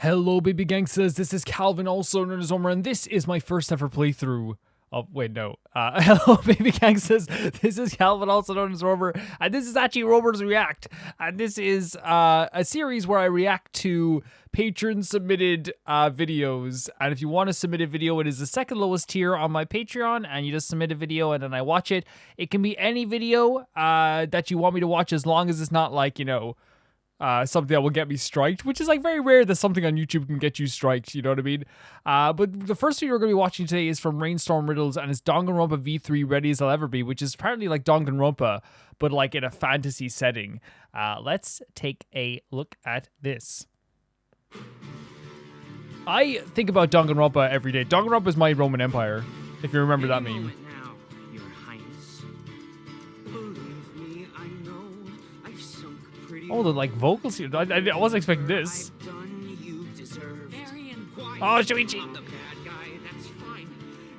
Hello, baby gangsters. This is Calvin, also known as Omer, and this is my first ever playthrough. Oh, wait, no. Hello, baby gangsters. This is Calvin, also known as Rover, and this is actually Rover's React. And this is a series where I react to patron-submitted videos. And if you want to submit a video, it is the second lowest tier on my Patreon, and you just submit a video and then I watch it. It can be any video that you want me to watch, as long as it's not like, you know, something that will get me striked, which is like very rare that something on YouTube can get you striked, you know what I mean? But the first video we're going to be watching today is from Rainstorm Riddles, and it's Danganronpa V3 Ready as I'll Ever Be, which is apparently like Danganronpa, but like in a fantasy setting. Let's take a look at this. I think about Danganronpa every day. Danganronpa is my Roman Empire, if you remember that meme. Oh, the like vocals here. I wasn't expecting this. Oh, Shuichi. I'm the bad guy, that's fine.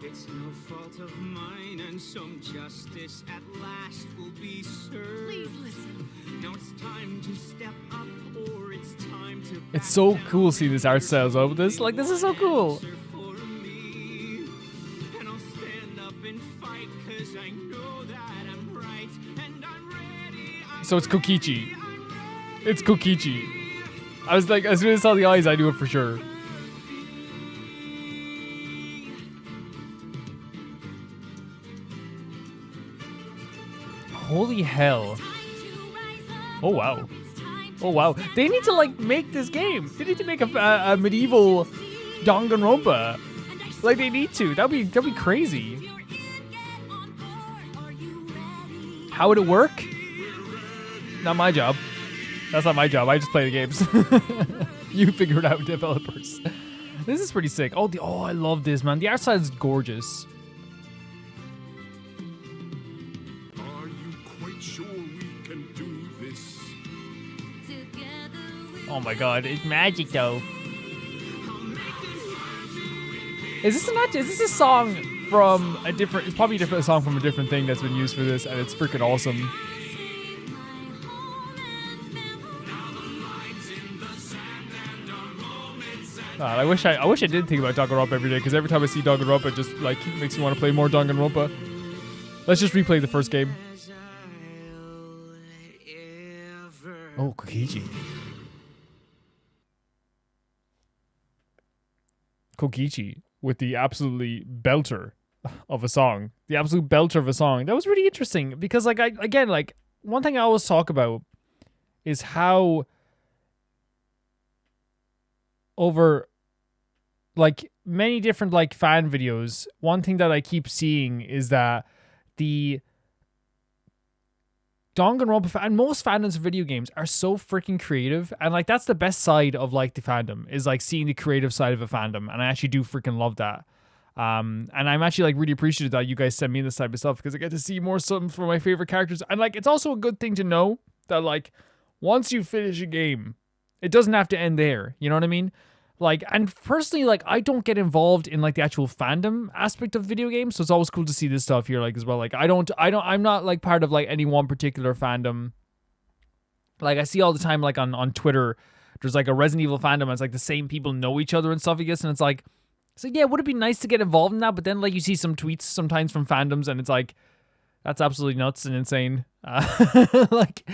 It's no fault of mine, and some justice at last will be served. Please listen. Now it's time to step up, or it's time to. It's so cool seeing this art style over this. Like, this is so cool. So it's QiQi. It's QiQi. I was like, as soon as I saw the eyes, I knew it for sure. Holy hell. Oh, wow. Oh, wow. They need to, like, make this game. They need to make a medieval Danganronpa. Like, they need to. That'd be crazy. How would it work? Not my job. That's not my job. I just play the games. You figure it out, developers. This is pretty sick. Oh, I love this, man. The art style is gorgeous. Are you quite sure we can do this? Oh my god, it's magic though. Is this a song from a different? It's probably a different song from a different thing that's been used for this, and it's freaking awesome. I wish I did think about Danganronpa every day, because every time I see Danganronpa, it just like makes me want to play more Danganronpa. Let's just replay the first game. Oh, QiQi. QiQi with the absolutely belter of a song. The absolute belter of a song. That was really interesting, because like like one thing I always talk about is how over like many different like fan videos, one thing that I keep seeing is that the Danganronpa and most fandoms of video games are so freaking creative, and like that's the best side of like the fandom, is like seeing the creative side of a fandom, and I actually do freaking love that. And I'm actually like really appreciative that you guys send me this type of stuff, because I get to see more something from my favorite characters, and like it's also a good thing to know that like once you finish a game, it doesn't have to end there. You know what I mean? Like, and personally, like, I don't get involved in like the actual fandom aspect of video games, so it's always cool to see this stuff here, like, as well. Like, I'm not like part of like any one particular fandom. Like, I see all the time, like on Twitter, there's like a Resident Evil fandom, and it's like the same people know each other and stuff, I guess, and it's like, yeah, would it be nice to get involved in that? But then like you see some tweets sometimes from fandoms, and it's like, that's absolutely nuts and insane. Like,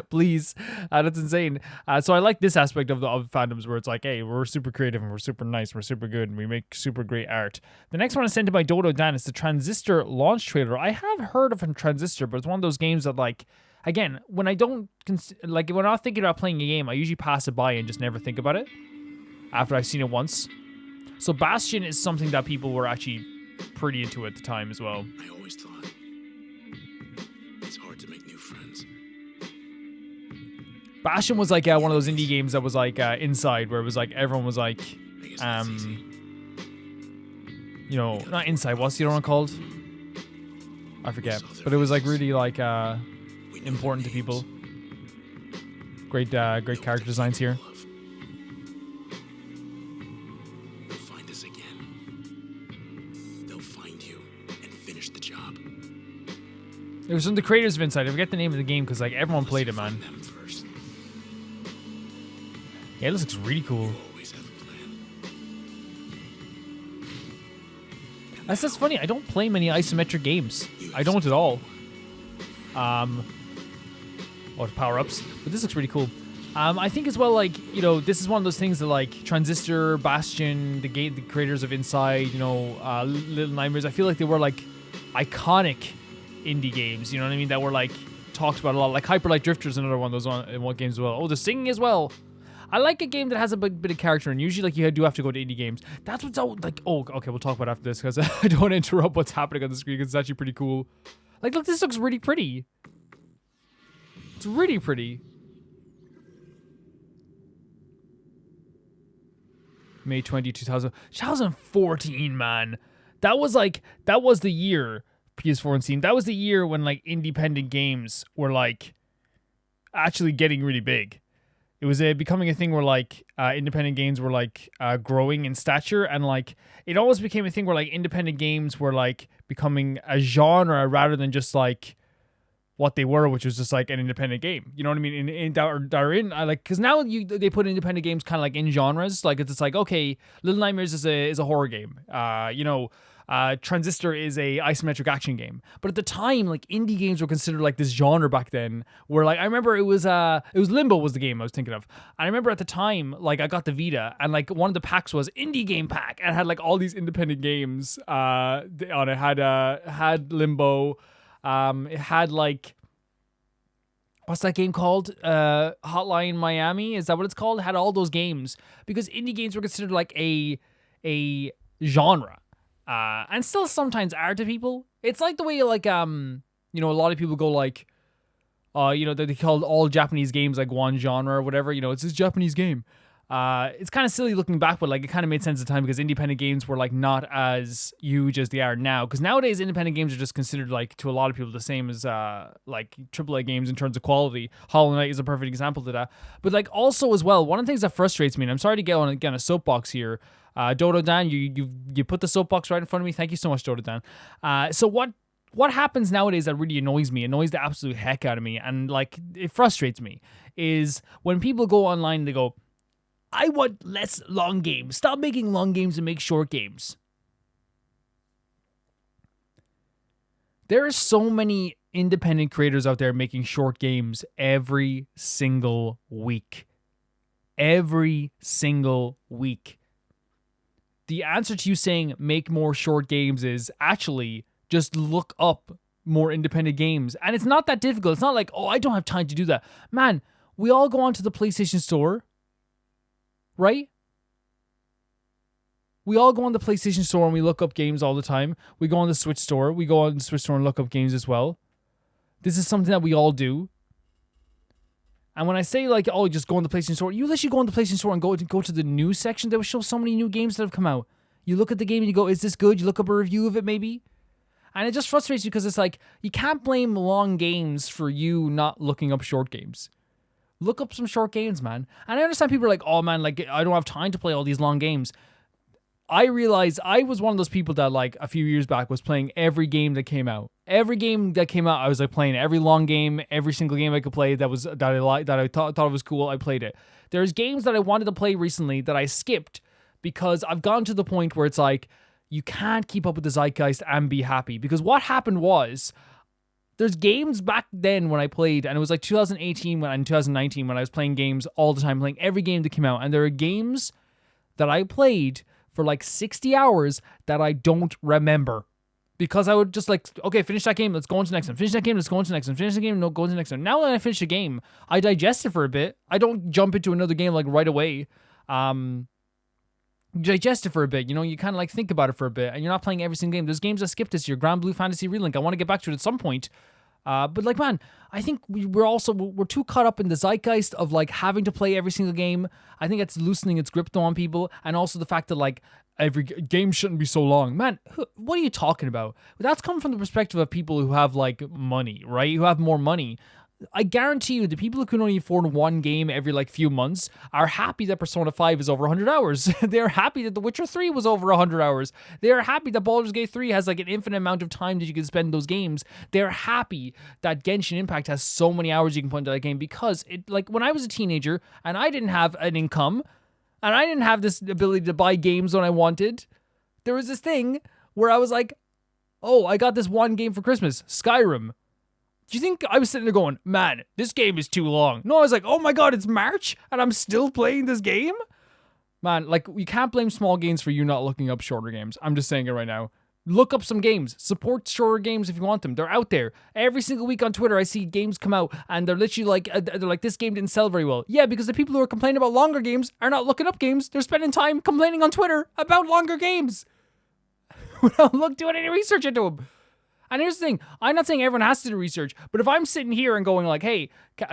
please, that's insane. So I like this aspect of fandoms, where it's like, hey, we're super creative and we're super nice, and we're super good, and we make super great art. The next one is sent to by Dodo Dan. It's the Transistor launch trailer. I have heard of Transistor, but it's one of those games that, like, again, when I don't when I'm not thinking about playing a game, I usually pass it by and just never think about it after I've seen it once. So Bastion is something that people were actually pretty into at the time as well. I always thought it's hard to make new friends. Bastion was like one of those indie games that was like Inside, where it was like everyone was like, you know, not Inside. What's the other one called? I forget. But it was like really like important to people. Great character designs here. They'll find us again. They'll find you and finish the job. It was from the creators of Inside. I forget the name of the game, because like everyone played it, man. Yeah, this looks really cool. Always have a That's just funny. I don't play many isometric games. I don't at all. Or power-ups. But this looks really cool. I think as well, like, you know, this is one of those things that, like, Transistor, Bastion, the creators of Inside, you know, Little Nightmares, I feel like they were, like, iconic indie games, you know what I mean, that were, like, talked about a lot. Like, Hyper Light Drifter is another one of those in one games as well. Oh, the singing as well. I like a game that has a bit of character, and usually, like, you do have to go to indie games. That's what's out, like, oh, okay, we'll talk about after this, because I don't want to interrupt what's happening on the screen, because it's actually pretty cool. Like, look, this looks really pretty. It's really pretty. May 20, 2014, man. That was the year, PS4 and Steam. That was the year when, like, independent games were, like, actually getting really big. It was becoming a thing where, like, independent games were, like, growing in stature, and, like, it almost became a thing where, like, independent games were, like, becoming a genre rather than just, like, what they were, which was just like an independent game. You know what I mean? Because now they put independent games kind of like in genres. Like it's like, okay, Little Nightmares is a horror game. Transistor is a isometric action game. But at the time, like indie games were considered like this genre back then. Where like I remember it was Limbo was the game I was thinking of. And I remember at the time, like I got the Vita, and like one of the packs was indie game pack, and it had like all these independent games on it. Had Limbo. It had like, what's that game called? Hotline Miami? Is that what it's called? It had all those games because indie games were considered like a genre, and still sometimes are to people. It's like the way like a lot of people go like, they called all Japanese games like one genre or whatever. You know, it's this Japanese game. It's kind of silly looking back, but like it kind of made sense at the time because independent games were like not as huge as they are now. Because nowadays independent games are just considered like to a lot of people the same as like AAA games in terms of quality. Hollow Knight is a perfect example to that. But like also as well, one of the things that frustrates me, and I'm sorry to get on again a soapbox here. Dodo Dan, you put the soapbox right in front of me. Thank you so much, Dodo Dan. So what happens nowadays that really annoys the absolute heck out of me, and like it frustrates me, is when people go online and they go, I want less long games. Stop making long games and make short games. There are so many independent creators out there making short games every single week. Every single week. The answer to you saying make more short games is actually just look up more independent games. And it's not that difficult. It's not like, oh, I don't have time to do that. Man, we all go onto the PlayStation Store. Right? We all go on the PlayStation Store and we look up games all the time. We go on the Switch Store. We go on the Switch Store and look up games as well. This is something that we all do. And when I say like, oh, just go on the PlayStation Store, you literally go on the PlayStation Store and go to the news section. They will show so many new games that have come out. You look at the game and you go, is this good? You look up a review of it maybe. And it just frustrates you because it's like, you can't blame long games for you not looking up short games. Look up some short games, man. And I understand people are like, oh man, like I don't have time to play all these long games. I realized I was one of those people that like a few years back was playing every game that came out. Every game that came out, I was like playing every long game, every single game I could play that I liked, that I thought it was cool, I played it. There's games that I wanted to play recently that I skipped because I've gotten to the point where it's like, you can't keep up with the zeitgeist and be happy. Because what happened was, there's games back then when I played, and it was like 2018 and 2019 when I was playing games all the time, playing every game that came out. And there are games that I played for like 60 hours that I don't remember. Because I would just like, okay, finish that game, let's go on to the next one. Finish that game, let's go on to the next one. Finish the game, no, go on to the next one. Now that I finish a game, I digest it for a bit. I don't jump into another game like right away. Digest it for a bit, you know, you kind of like think about it for a bit, and you're not playing every single game. There's games I skipped this year, Grand Blue Fantasy Relink. I want to get back to it at some point. But like, man, I think we're too caught up in the zeitgeist of like having to play every single game. I think it's loosening its grip on people, and also the fact that like every game shouldn't be so long. Man, what are you talking about? That's coming from the perspective of people who have like money, right? Who have more money. I guarantee you the people who can only afford one game every like few months are happy that Persona 5 is over 100 hours. They're happy that The Witcher 3 was over 100 hours. They're happy that Baldur's Gate 3 has like an infinite amount of time that you can spend those games. They're happy that Genshin Impact has so many hours you can put into that game, because it, like, when I was a teenager and I didn't have an income and I didn't have this ability to buy games when I wanted, there was this thing where I was like, oh, I got this one game for Christmas, Skyrim. Do you think I was sitting there going, man, this game is too long? No, I was like, oh my god, it's March and I'm still playing this game? Man, like, you can't blame small games for you not looking up shorter games. I'm just saying it right now. Look up some games. Support shorter games if you want them. They're out there. Every single week on Twitter, I see games come out and they're literally like, this game didn't sell very well. Yeah, because the people who are complaining about longer games are not looking up games. They're spending time complaining on Twitter about longer games without doing any research into them. And here's the thing, I'm not saying everyone has to do research, but if I'm sitting here and going like, hey,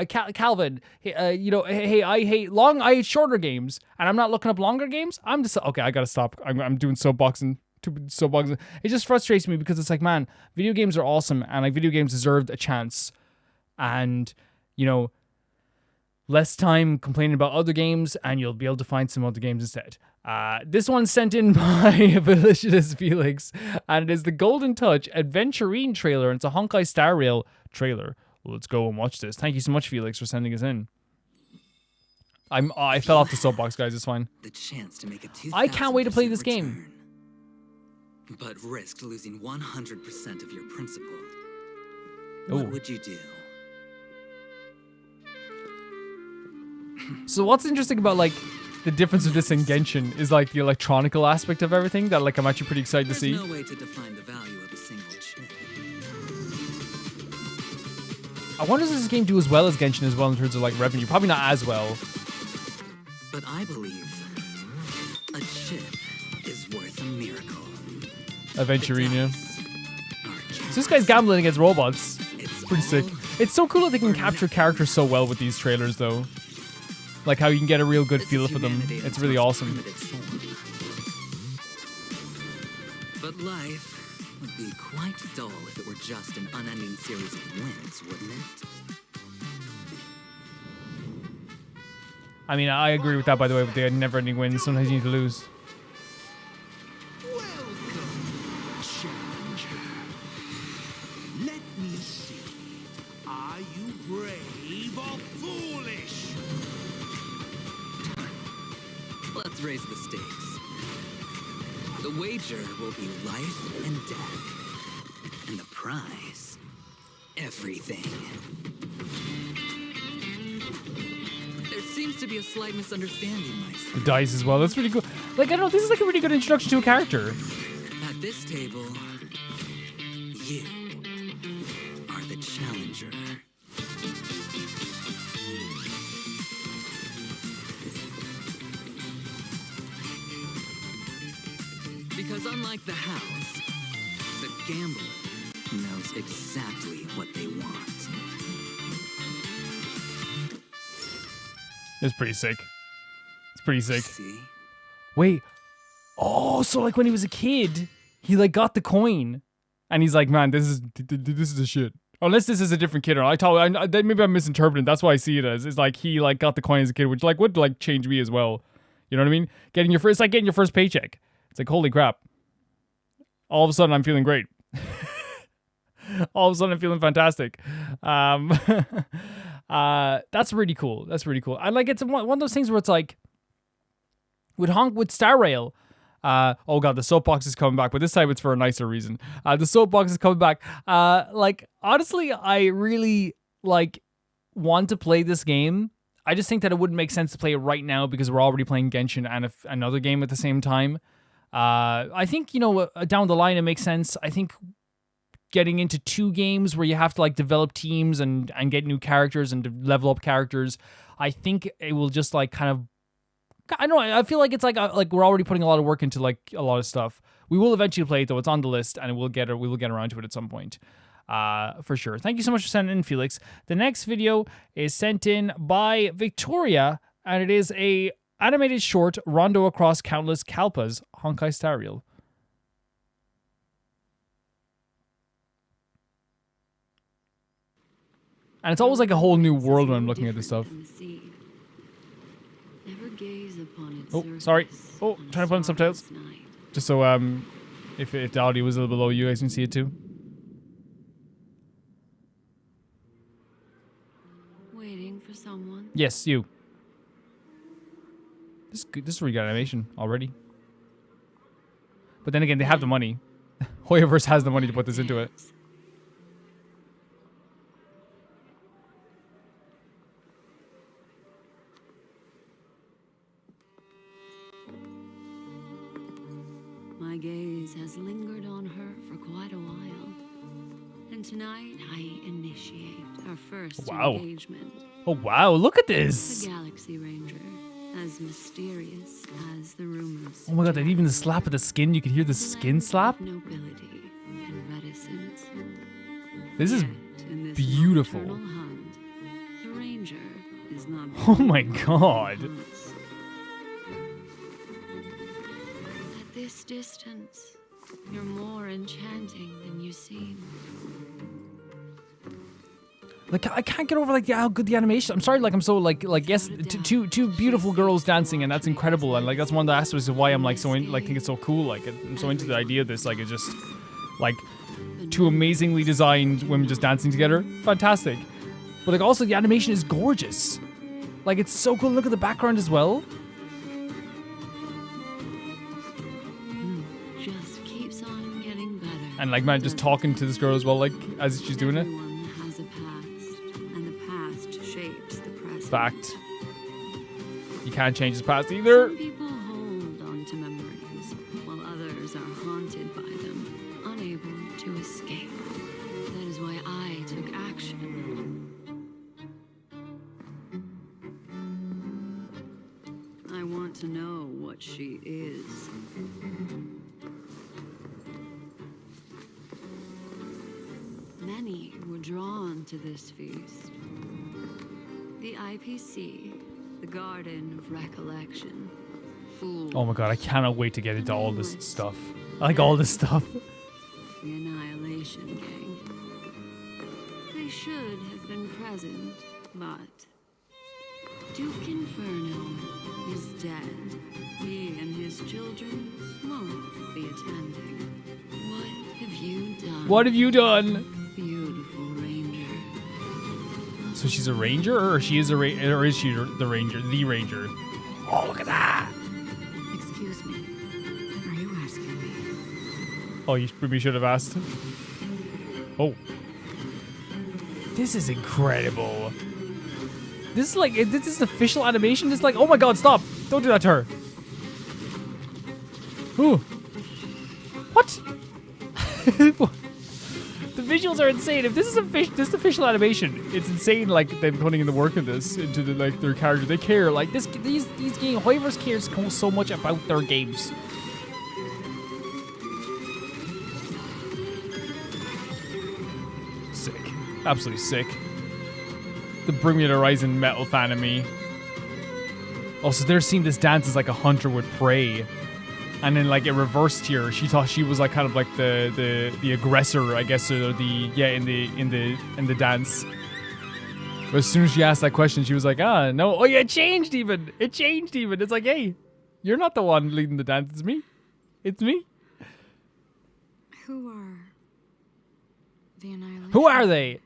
Calvin, hey, I hate shorter games, and I'm not looking up longer games, I'm just, okay, I gotta stop. I'm doing soapboxing. It just frustrates me because it's like, man, video games are awesome, and like video games deserved a chance. And, you know, less time complaining about other games, and you'll be able to find some other games instead. This one's sent in by Malicious Felix, and it is the Golden Touch Adventurine trailer, and it's a Honkai Star Rail trailer. Let's go and watch this. Thank you so much, Felix, for sending us in. I fell off the soapbox, guys. It's fine. The chance to make a I can't wait to play this return, game. but risked losing 100% of your principal. Ooh. What would you do? So what's interesting about like the difference of this and Genshin is like the electronical aspect of everything that like I'm actually pretty excited to see. There's no way to define the value of a single chip. I wonder does this game do as well as Genshin as well in terms of like revenue? Probably not as well. But I believe a chip is worth a miracle. Adventurine, yeah. Are So this guy's gambling against robots. It's Pretty sick. all It's so cool that they can capture characters so well with these trailers though. Like how you can get a real good This feel is for them. humanity in It's its really most awesome. primitive form. But life would be quite dull if it were just an unending series of wins, wouldn't it? I mean, I agree with that, by the way, with the never-ending wins. Sometimes you need to lose. Welcome, challenger. Let me see. Are you brave or foolish? Let's raise the stakes. The wager will be life and death. And the prize, everything. There seems to be a slight misunderstanding, my The son. dice as well. That's really cool. Like, I don't know, this is like a really good introduction to a character. At this table, you are the challenger. Because unlike the house, the gambler knows exactly what they want. It's pretty sick. It's pretty sick. See? Wait. Oh, so like when he was a kid, he like got the coin. And he's like, man, this is the shit. Unless this is a different kid, or maybe I'm misinterpreting. That's why I see it as. It's like he like got the coin as a kid, which like would like change me as well. You know what I mean? It's like getting your first paycheck. It's like, holy crap. All of a sudden I'm feeling great. All of a sudden I'm feeling fantastic. That's really cool. That's really cool. I like it's one of those things where it's like with Star Rail. Oh god, the soapbox is coming back, but this time it's for a nicer reason. The soapbox is coming back. Like honestly, I really like want to play this game. I just think that it wouldn't make sense to play it right now because we're already playing Genshin and another game at the same time. I think, you know, down the line it makes sense. I think getting into 2 games where you have to like develop teams and get new characters and level up characters, I think it will just like kind of, I don't know, I feel like it's like we're already putting a lot of work into like a lot of stuff. We will eventually play it though. It's on the list and we will get around to it at some point. For sure. Thank you so much for sending in, Felix. The next video is sent in by Victoria, and it is a animated short, Rondo Across Countless Kalpas, Honkai Star Rail. And it's always like a whole new world when I'm looking at this stuff. Oh, sorry. Oh, trying to put on subtitles. Just so if the audio was a little below, you guys can see it too. Waiting for someone. Yes, you. This is really good animation already. But then again, they have the money. Hoyoverse has the money to put this into it. My gaze has lingered on her for quite a while. And tonight I initiate our first Wow. engagement. Oh, wow. Look at The this. Galaxy Ranger, as mysterious as the rumors. Oh my god, even the slap of the skin. You could hear the suggest. skin slap. Nobility and reticence. This is Yet, in this beautiful. nocturnal hunt, the Ranger is not. Oh my god. hunts. At this distance, you're more enchanting than you seem. Like, I can't get over like how good the animation. I'm sorry, like I'm so like yes, two beautiful girls dancing, and that's incredible, and like that's one of the aspects of why I'm like so in, like think it's so cool. Like I'm so into the idea of this. Like it's just like two amazingly designed women just dancing together. Fantastic. But like also the animation is gorgeous. Like it's so cool. Look at the background as well. Just keeps on getting better. And like man, just talking to this girl as well, like as she's doing it. Everyone has a past, and the past shapes the present. Fact. You can't change his past either. Some people hold on to memories, while others are haunted by them, unable to escape. That is why I took action. I want to know what she is. Many were drawn to this feast. The IPC, the Garden of Recollection. Fools. Oh my god, I cannot wait to get into all this stuff. I like all this stuff. The Annihilation Gang. They should have been present, but Duke Inferno is dead. He and his children won't be attending. What have you done? What have you done? Beautiful Ranger. So she's a ranger, or she is a or is she the ranger? The ranger. Oh, look at that! Excuse me. Are you asking me? Oh, you maybe should have asked. Oh, this is incredible. This is like this is official animation. This is like, oh my god, stop! Don't do that to her. Ooh. What? The visuals are insane. If this is official animation, it's insane. Like them putting in the work in this into the like their character. They care. Like these games. Hoyoverse cares so much about their games. Sick. Absolutely sick. The Bring Me the Horizon metal fan of me. Also, they're seeing this dance as like a hunter would prey. And then like it reversed here. She thought she was like kind of like the aggressor, I guess, or in the dance. But as soon as she asked that question, she was like, ah, no. Oh yeah, it changed even. It changed even. It's like, hey, you're not the one leading the dance. It's me. It's me. Who are the Annihilation? Who are they?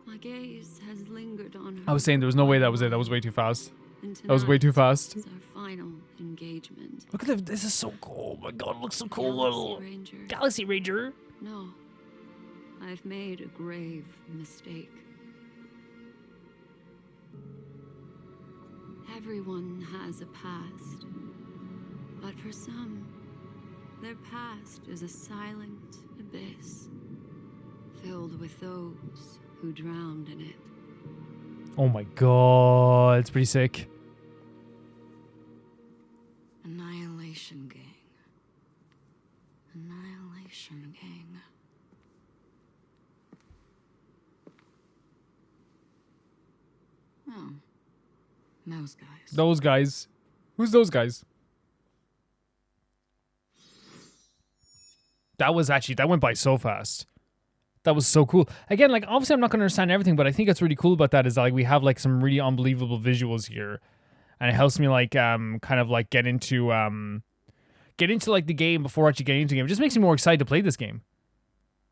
My gaze has lingered on her. I was saying there was no way that was it. That was way too fast. And That was way too tonight fast. is our final engagement. Look at this. This is so cool. Oh my god, it looks so Galaxy cool. Ranger. Galaxy Ranger. No, I've made a grave mistake. Everyone has a past, but for some, their past is a silent abyss, filled with those who drowned in it. Oh my god, it's pretty sick. Annihilation Gang. Annihilation Gang. Oh, those guys. Those guys. Who's those guys? That went by so fast. That was so cool. Again, like obviously I'm not going to understand everything, but I think what's really cool about that is that, like we have like some really unbelievable visuals here, and it helps me like kind of like get into like the game before actually getting into the game. It just makes me more excited to play this game.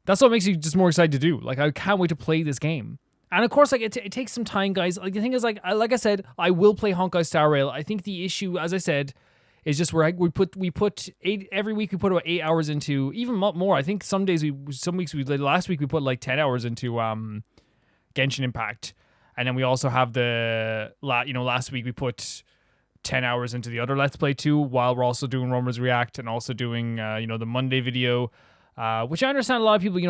That's what makes me just more excited to do. Like I can't wait to play this game. And of course, like it takes some time, guys. Like the thing is, like I said, I will play Honkai Star Rail. I think the issue, as I said, is just where we put eight every week. We put about 8 hours into, even more. I think some weeks we last week we put like 10 hours into Genshin Impact, and then we also have last week we put 10 hours into the other Let's Play too, while we're also doing Romer's React and also doing the Monday video. Which I understand a lot of people,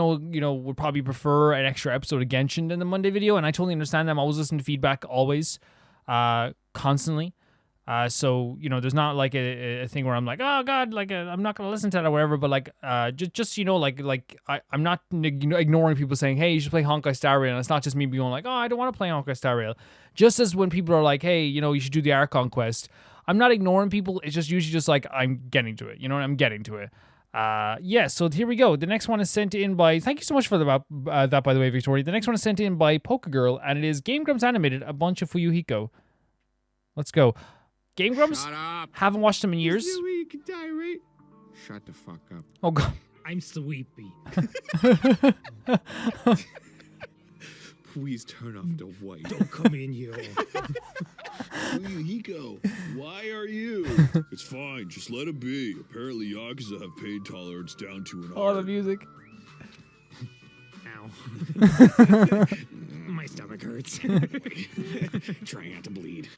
would probably prefer an extra episode of Genshin than the Monday video, and I totally understand them. I always listen to feedback, always, constantly. So there's not like a thing where I'm like, oh god, like I'm not gonna listen to that or whatever. But like, I'm not ignoring people saying, hey, you should play Honkai Star Rail, and it's not just me being like, oh, I don't want to play Honkai Star Rail. Just as when people are like, hey, you should do the Archon quest, I'm not ignoring people. It's just usually just like I'm getting to it. I'm getting to it. So here we go. The next one is sent in by, thank you so much for that, by the way, Victoria. The next one is sent in by Pokegirl, and it is Game Grumps animated, a bunch of Fuyuhiko. Let's go. Game Grumps? Shut up. Haven't watched them in years. There's no way you can die, right? Shut the fuck up. Oh, God. I'm sleepy. Please turn off the white. Don't come in here. Hiko, why are you? It's fine, just let it be. Apparently Yakuza have pain tolerance down to an Oh, art. the music. Ow. My stomach hurts. Trying not to bleed.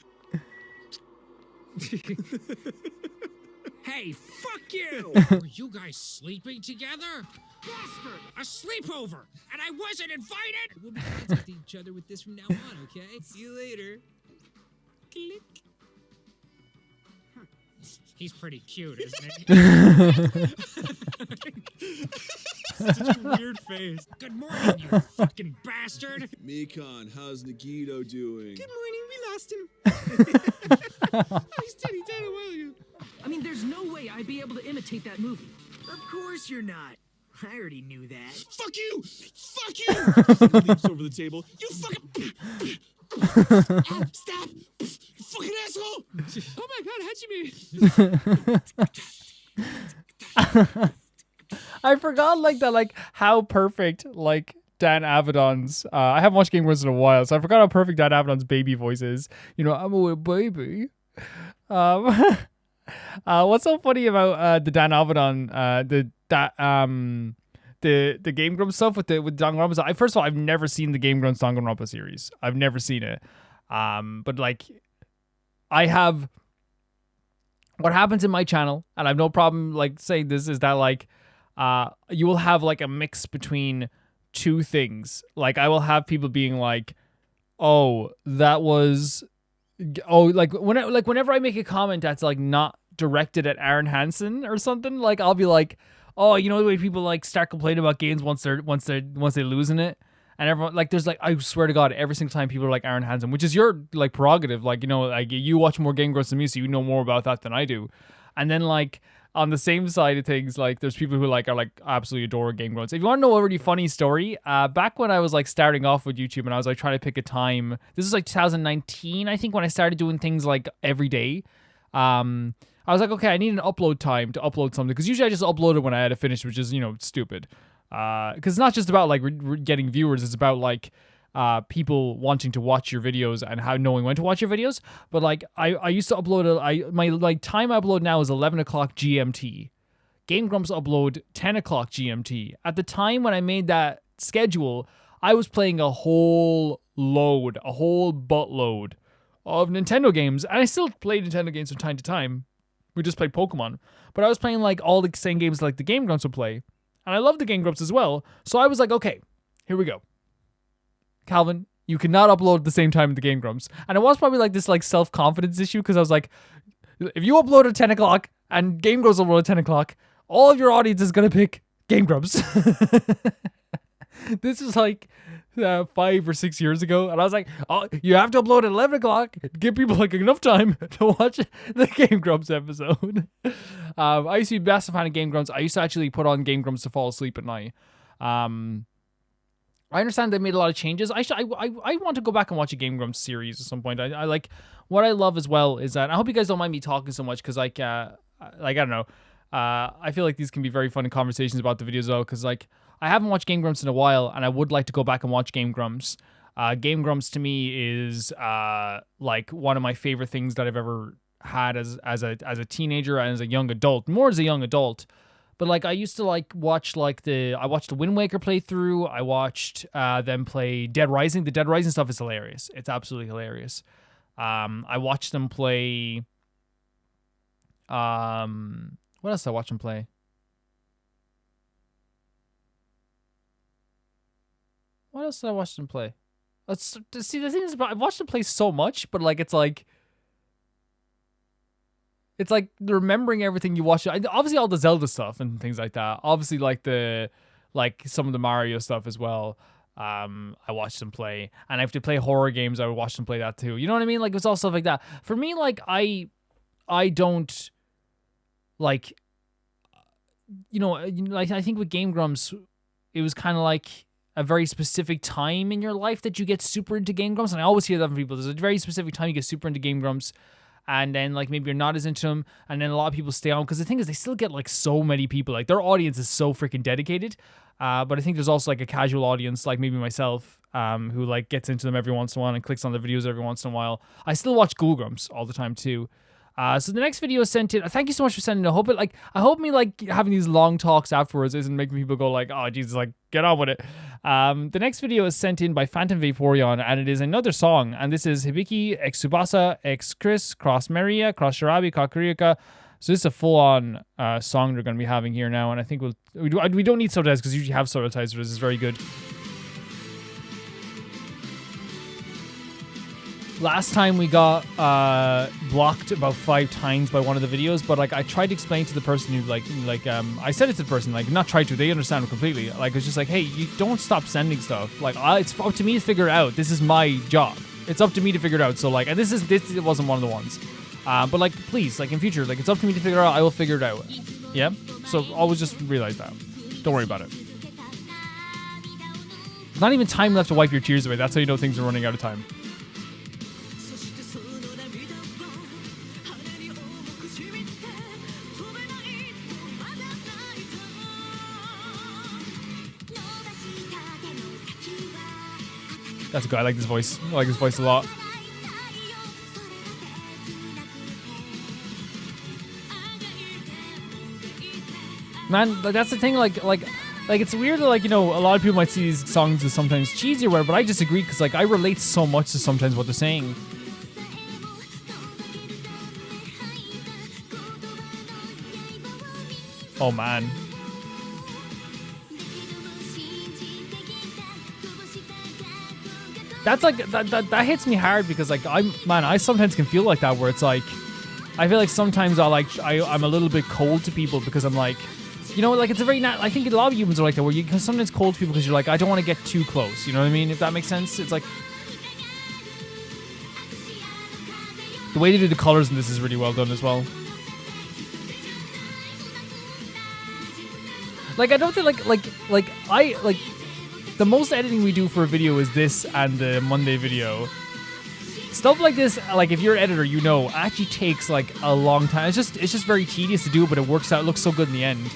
Hey, fuck you! Were you guys sleeping together? Bastard! A sleepover! And I wasn't invited? We'll be contacting each other with this from now on, okay? See you later. Click. He's pretty cute, isn't he? Such a weird face. Good morning, you fucking bastard! Mikan, how's Nagito doing? Good morning, we lost him. He's titty dead a while ago. I mean, there's no way I'd be able to imitate that movie. Of course you're not. I already knew that. Fuck you! Fuck you! Leaps over the table. You fucking... Stop! You fucking asshole! Oh my god, Hachime! I forgot how perfect Dan Avedon's I haven't watched Game Grumps in a while, so I forgot how perfect Dan Avedon's baby voice is. I'm a little baby. What's so funny about the Dan Avedon the Game Grumps stuff with Danganronpa? First of all, I've never seen the Game Grumps Danganronpa series. I've never seen it. But I have. What happens in my channel, and I have no problem saying this, is that you will have a mix between two things. I will have people being like, "Oh, that was." Oh, whenever I make a comment that's not directed at Aaron Hansen or something, I'll be like, oh, the way people start complaining about games once they losing it, and everyone there's I swear to God, every single time people are like Aaron Hansen, which is your prerogative, you watch more Game Grumps than me, so you know more about that than I do, and then on the same side of things, there's people who are absolutely adore Game Grumps. If you want to know a really funny story, back when I was starting off with YouTube and I was trying to pick a time, this was 2019, I think, when I started doing things every day. I was okay, I need an upload time to upload something, because usually I just upload it when I had it finished, which is stupid. Because it's not just about getting viewers, it's about people wanting to watch your videos and how knowing when to watch your videos. But I used to upload my time I upload now is 11 o'clock GMT. Game Grumps upload 10 o'clock GMT. At the time when I made that schedule, I was playing a whole buttload of Nintendo games, and I still play Nintendo games from time to time. We just played Pokemon, but I was playing all the same games the Game Grumps would play, and I love the Game Grumps as well. So I was okay, here we go. Calvin, you cannot upload at the same time as the Game Grumps. And it was probably this self-confidence issue, because I was if you upload at 10 o'clock and Game Grumps upload at 10 o'clock, all of your audience is going to pick Game Grumps. This is 5 or 6 years ago, and I was oh, you have to upload at 11 o'clock to give people enough time to watch the Game Grumps episode. I used to be a massive fan of Game Grumps. I used to actually put on Game Grumps to fall asleep at night. I understand they made a lot of changes. I want to go back and watch a Game Grumps series at some point. I what I love as well is that, I hope you guys don't mind me talking so much, because I don't know. I feel these can be very fun conversations about the videos though, because I haven't watched Game Grumps in a while, and I would like to go back and watch Game Grumps. Game Grumps to me is like one of my favorite things that I've ever had as a teenager and as a young adult. More as a young adult. But like I used to like watch I watched the Wind Waker playthrough. I watched them play Dead Rising. The Dead Rising stuff is hilarious. It's absolutely hilarious. I watched them play. What else did I watch them play? What else did I watch them play? See, the thing is, I've watched them play so much, but like it's like remembering everything you watch. Obviously, all the Zelda stuff and things like that. Obviously, like some of the Mario stuff as well. I watched them play, and if they play horror games, I would watch them play that too. You know what I mean? Like it's all stuff like that. For me, like I don't like, like I think with Game Grumps, it was kind of like a very specific time in your life that you get super into Game Grumps, and I always hear that from people. There's a very specific time you get super into Game Grumps. And then, like, maybe you're not as into them. And then a lot of people stay on. Because the thing is, they still get, like, so many people. Like, their audience is so freaking dedicated. But I think there's also, like, a casual audience, like maybe myself, who, like, gets into them every once in a while and clicks on the videos every once in a while. I still watch Ghoul Grumps all the time, too. So the next video is sent in. Thank you so much for sending it. I hope me, like, having these long talks afterwards isn't making people go, like, oh, Jesus, like, get on with it. The next video is sent in by Phantom Vaporeon, and it is another song. And this is Hibiki, X Tsubasa, X Chris, Cross Maria, Cross Shirabi, Kakurika. So this is a full-on song we're going to be having here now. And I think we don't need subtitles because you usually have subtitles, so this is very good. Last time we got blocked about 5 times by one of the videos, but like I tried to explain to the person who I said it to the person, like not tried to, they understand it completely. Like it's just like, hey, you don't stop sending stuff. Like it's up to me to figure it out. This is my job. It's up to me to figure it out. So like, and this it wasn't one of the ones. But like, please, like in future, like it's up to me to figure it out. I will figure it out. Yeah. So always just realize that. Don't worry about it. There's not even time left to wipe your tears away. That's how you know things are running out of time. That's a guy. I like this voice. I like his voice a lot. Man, like that's the thing. Like it's weird that, like, you know, a lot of people might see these songs as sometimes cheesy or whatever, but I disagree because like I relate so much to sometimes what they're saying. Oh man. That's like that hits me hard because like I sometimes can feel like that where it's like I feel like sometimes I'm a little bit cold to people because I'm like, you know, like it's a very I think a lot of humans are like that where you can sometimes cold to people because you're like, I don't want to get too close, you know what I mean, if that makes sense. It's like the way they do the colors in this is really well done as well. Like I don't think like the most editing we do for a video is this and the Monday video. Stuff like this, like if you're an editor, you know, actually takes like a long time. It's just very tedious to do, but it works out. It looks so good in the end.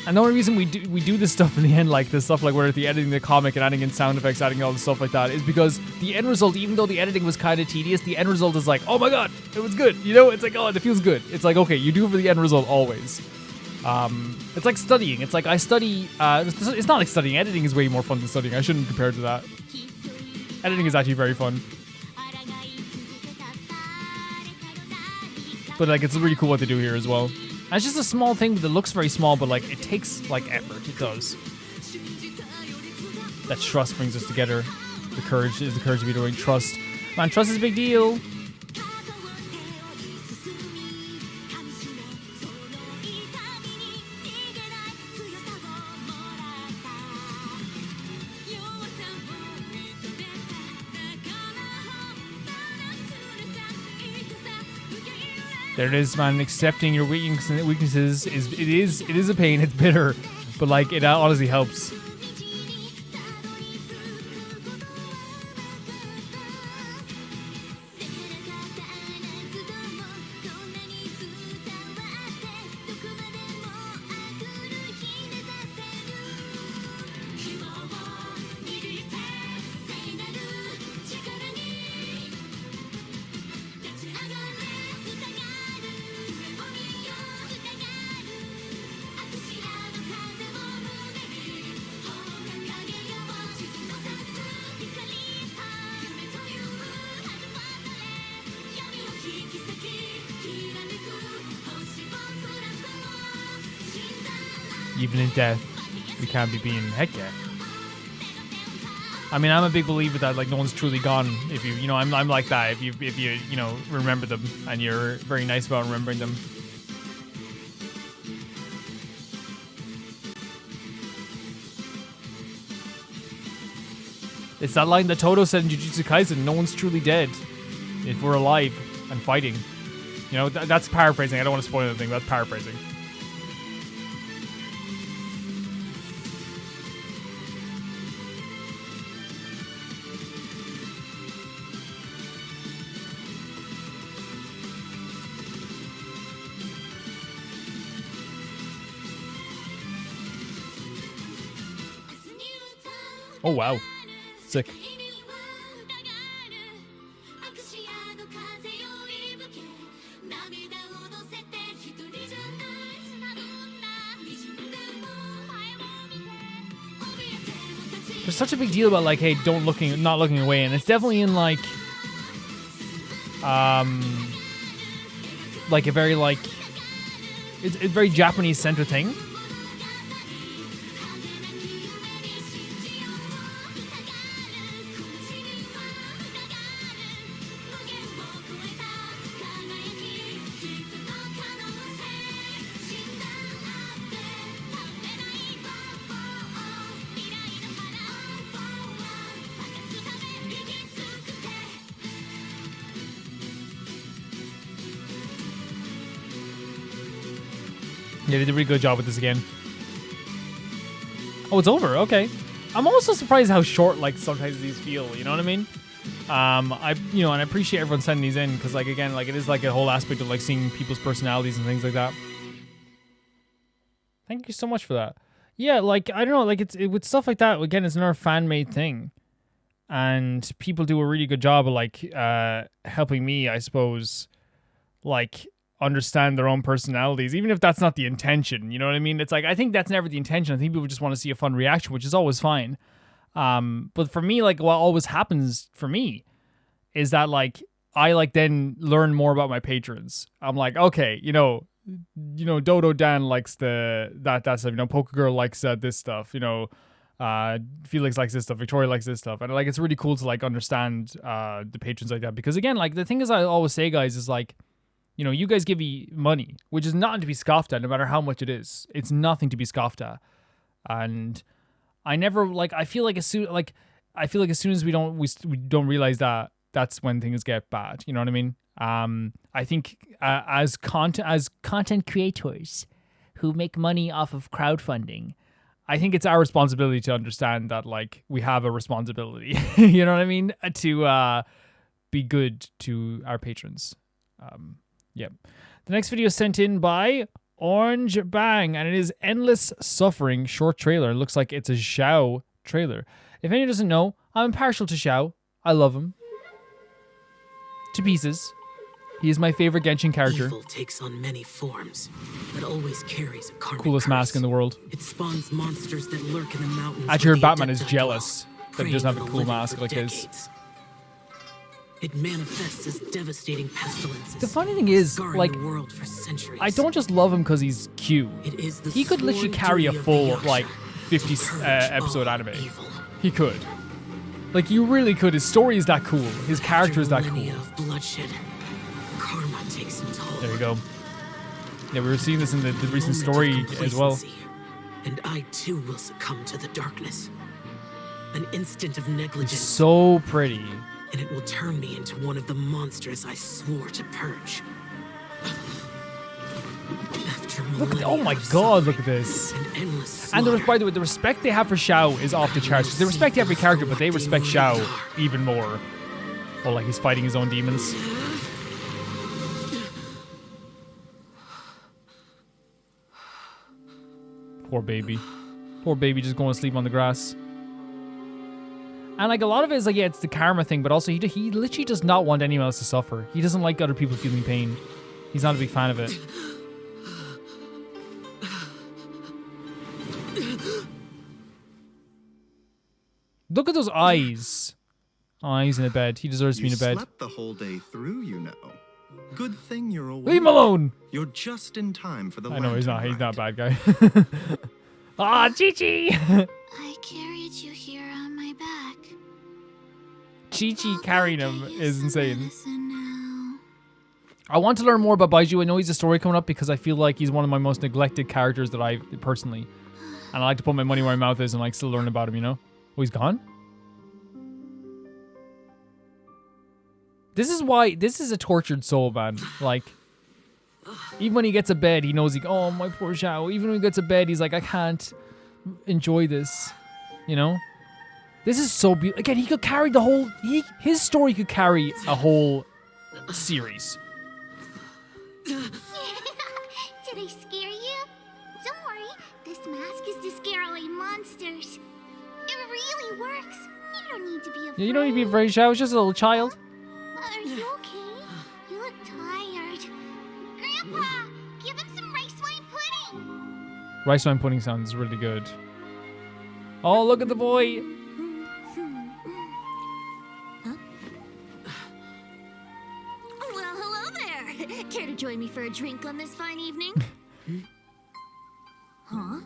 And the only reason we do this stuff in the end, like this stuff, like where the editing the comic and adding in sound effects, adding all the stuff like that, is because the end result, even though the editing was kind of tedious, the end result is like, oh my god, it was good. You know, it's like, oh, it feels good. It's like, okay, you do it for the end result always. It's like studying. It's like I study. It's not like studying. Editing is way more fun than studying. I shouldn't compare it to that. Editing is actually very fun. But like, it's really cool what they do here as well. And it's just a small thing that looks very small, but like it takes like effort. It does. That trust brings us together. The courage is the courage to be doing trust. Man, trust is a big deal. There it is, man. Accepting your weaknesses is a pain. It's bitter, but like it honestly helps. Even in death, we can't be being. Heck yeah. I mean, I'm a big believer that like no one's truly gone. If you know, I'm like that. If you remember them and you're very nice about remembering them. It's that line that Toto said in Jujutsu Kaisen, no one's truly dead if we're alive and fighting. You know, that's paraphrasing. I don't want to spoil anything, but that's paraphrasing. Oh, wow. Sick. There's such a big deal about like, hey, not looking away, and it's definitely in like a very like, it's a very Japanese centered thing. Yeah, they did a really good job with this again. Oh, it's over. Okay. I'm also surprised how short, like, sometimes these feel. You know what I mean? And I appreciate everyone sending these in because, like, again, like, it is like a whole aspect of like seeing people's personalities and things like that. Thank you so much for that. Yeah, like, I don't know, like, with stuff like that. Again, it's another fan-made thing, and people do a really good job of like helping me, I suppose, like, understand their own personalities, even if that's not the intention. You know what I mean? It's like, I think that's never the intention. I think people just want to see a fun reaction, which is always fine. But for me, like, what always happens for me is that, like, I like then learn more about my patrons. I'm like, okay, you know, Dodo Dan likes that stuff. You know, Poker Girl likes this stuff. You know, Felix likes this stuff. Victoria likes this stuff, and like, it's really cool to like understand the patrons like that, because again, like, the thing is, I always say, guys, is like, you know, you guys give me money, which is nothing to be scoffed at, no matter how much it is. It's nothing to be scoffed at. And I never, like, I feel like as soon as we don't realize that, that's when things get bad. You know what I mean? I think as content creators who make money off of crowdfunding, I think it's our responsibility to understand that, like, we have a responsibility. You know what I mean? To be good to our patrons. Yep. The next video is sent in by Orange Bang, and it is Endless Suffering short trailer. It looks like it's a Xiao trailer. If anyone doesn't know, I'm partial to Xiao. I love him to pieces. He is my favorite Genshin character. Evil takes on many forms, but always carries a karmic Coolest curse. mask in the world. It spawns monsters that lurk in the mountains. Actually, where the Batman is Adepti jealous dwell, that he doesn't have a preying on cool the living mask for like his. decades. It manifests as devastating pestilences. The funny thing is, scarring like, the world for centuries. I don't just love him because he's cute. It is the He could literally sworn carry a duty of full, the Yaksha like, 50 to purge episode all anime. evil. He could. Like, you really could. His story is that cool. His character is that After cool. millennia of bloodshed, karma takes its toll. There you go. Yeah, we were seeing this in the recent story as well. And I too will succumb to the darkness. An instant of He's negligence, so pretty. and it will turn me into one of the monsters I swore to purge. After Look at, millennia oh my of god, look suffering at this. and endless And slaughter, by the way, the respect they have for Xiao is off the charts. 'Cause they respect every character, but they respect Xiao even more. Oh, like he's fighting his own demons. Poor baby. Poor baby just going to sleep on the grass. And like, a lot of it is like, yeah, it's the karma thing, but also he literally does not want anyone else to suffer. He doesn't like other people feeling pain. He's not a big fan of it. Look at those eyes. Oh, he's in a bed. He deserves to be in a bed. You slept the whole day through, you know. Good thing you're awake. Leave him alone. You're just in time for the I know he's not a lantern bad guy. Ah, QiQi. I carried you here on my back. QiQi carrying him is insane. Medicine now. I want to learn more about Baiju. I know he's a story coming up because I feel like he's one of my most neglected characters that I personally. And I like to put my money where my mouth is and like still learn about him, you know? Oh, he's gone? This is a tortured soul, man. Like, even when he gets a bed, he knows oh, my poor Xiao. Even when he gets a bed, he's like, I can't enjoy this, you know? This is so beautiful. Again, he could carry the whole, his story could carry a whole series. Did I scare you? Don't worry, this mask is to scare away monsters. It really works. You don't need to be afraid. Yeah, you don't need to be afraid, Xiao. It's just a little child. Are you okay? You look tired. Grandpa, give him some rice wine pudding. Rice wine pudding sounds really good. Oh, look at the boy. Well, hello there. Care to join me for a drink on this fine evening? Huh?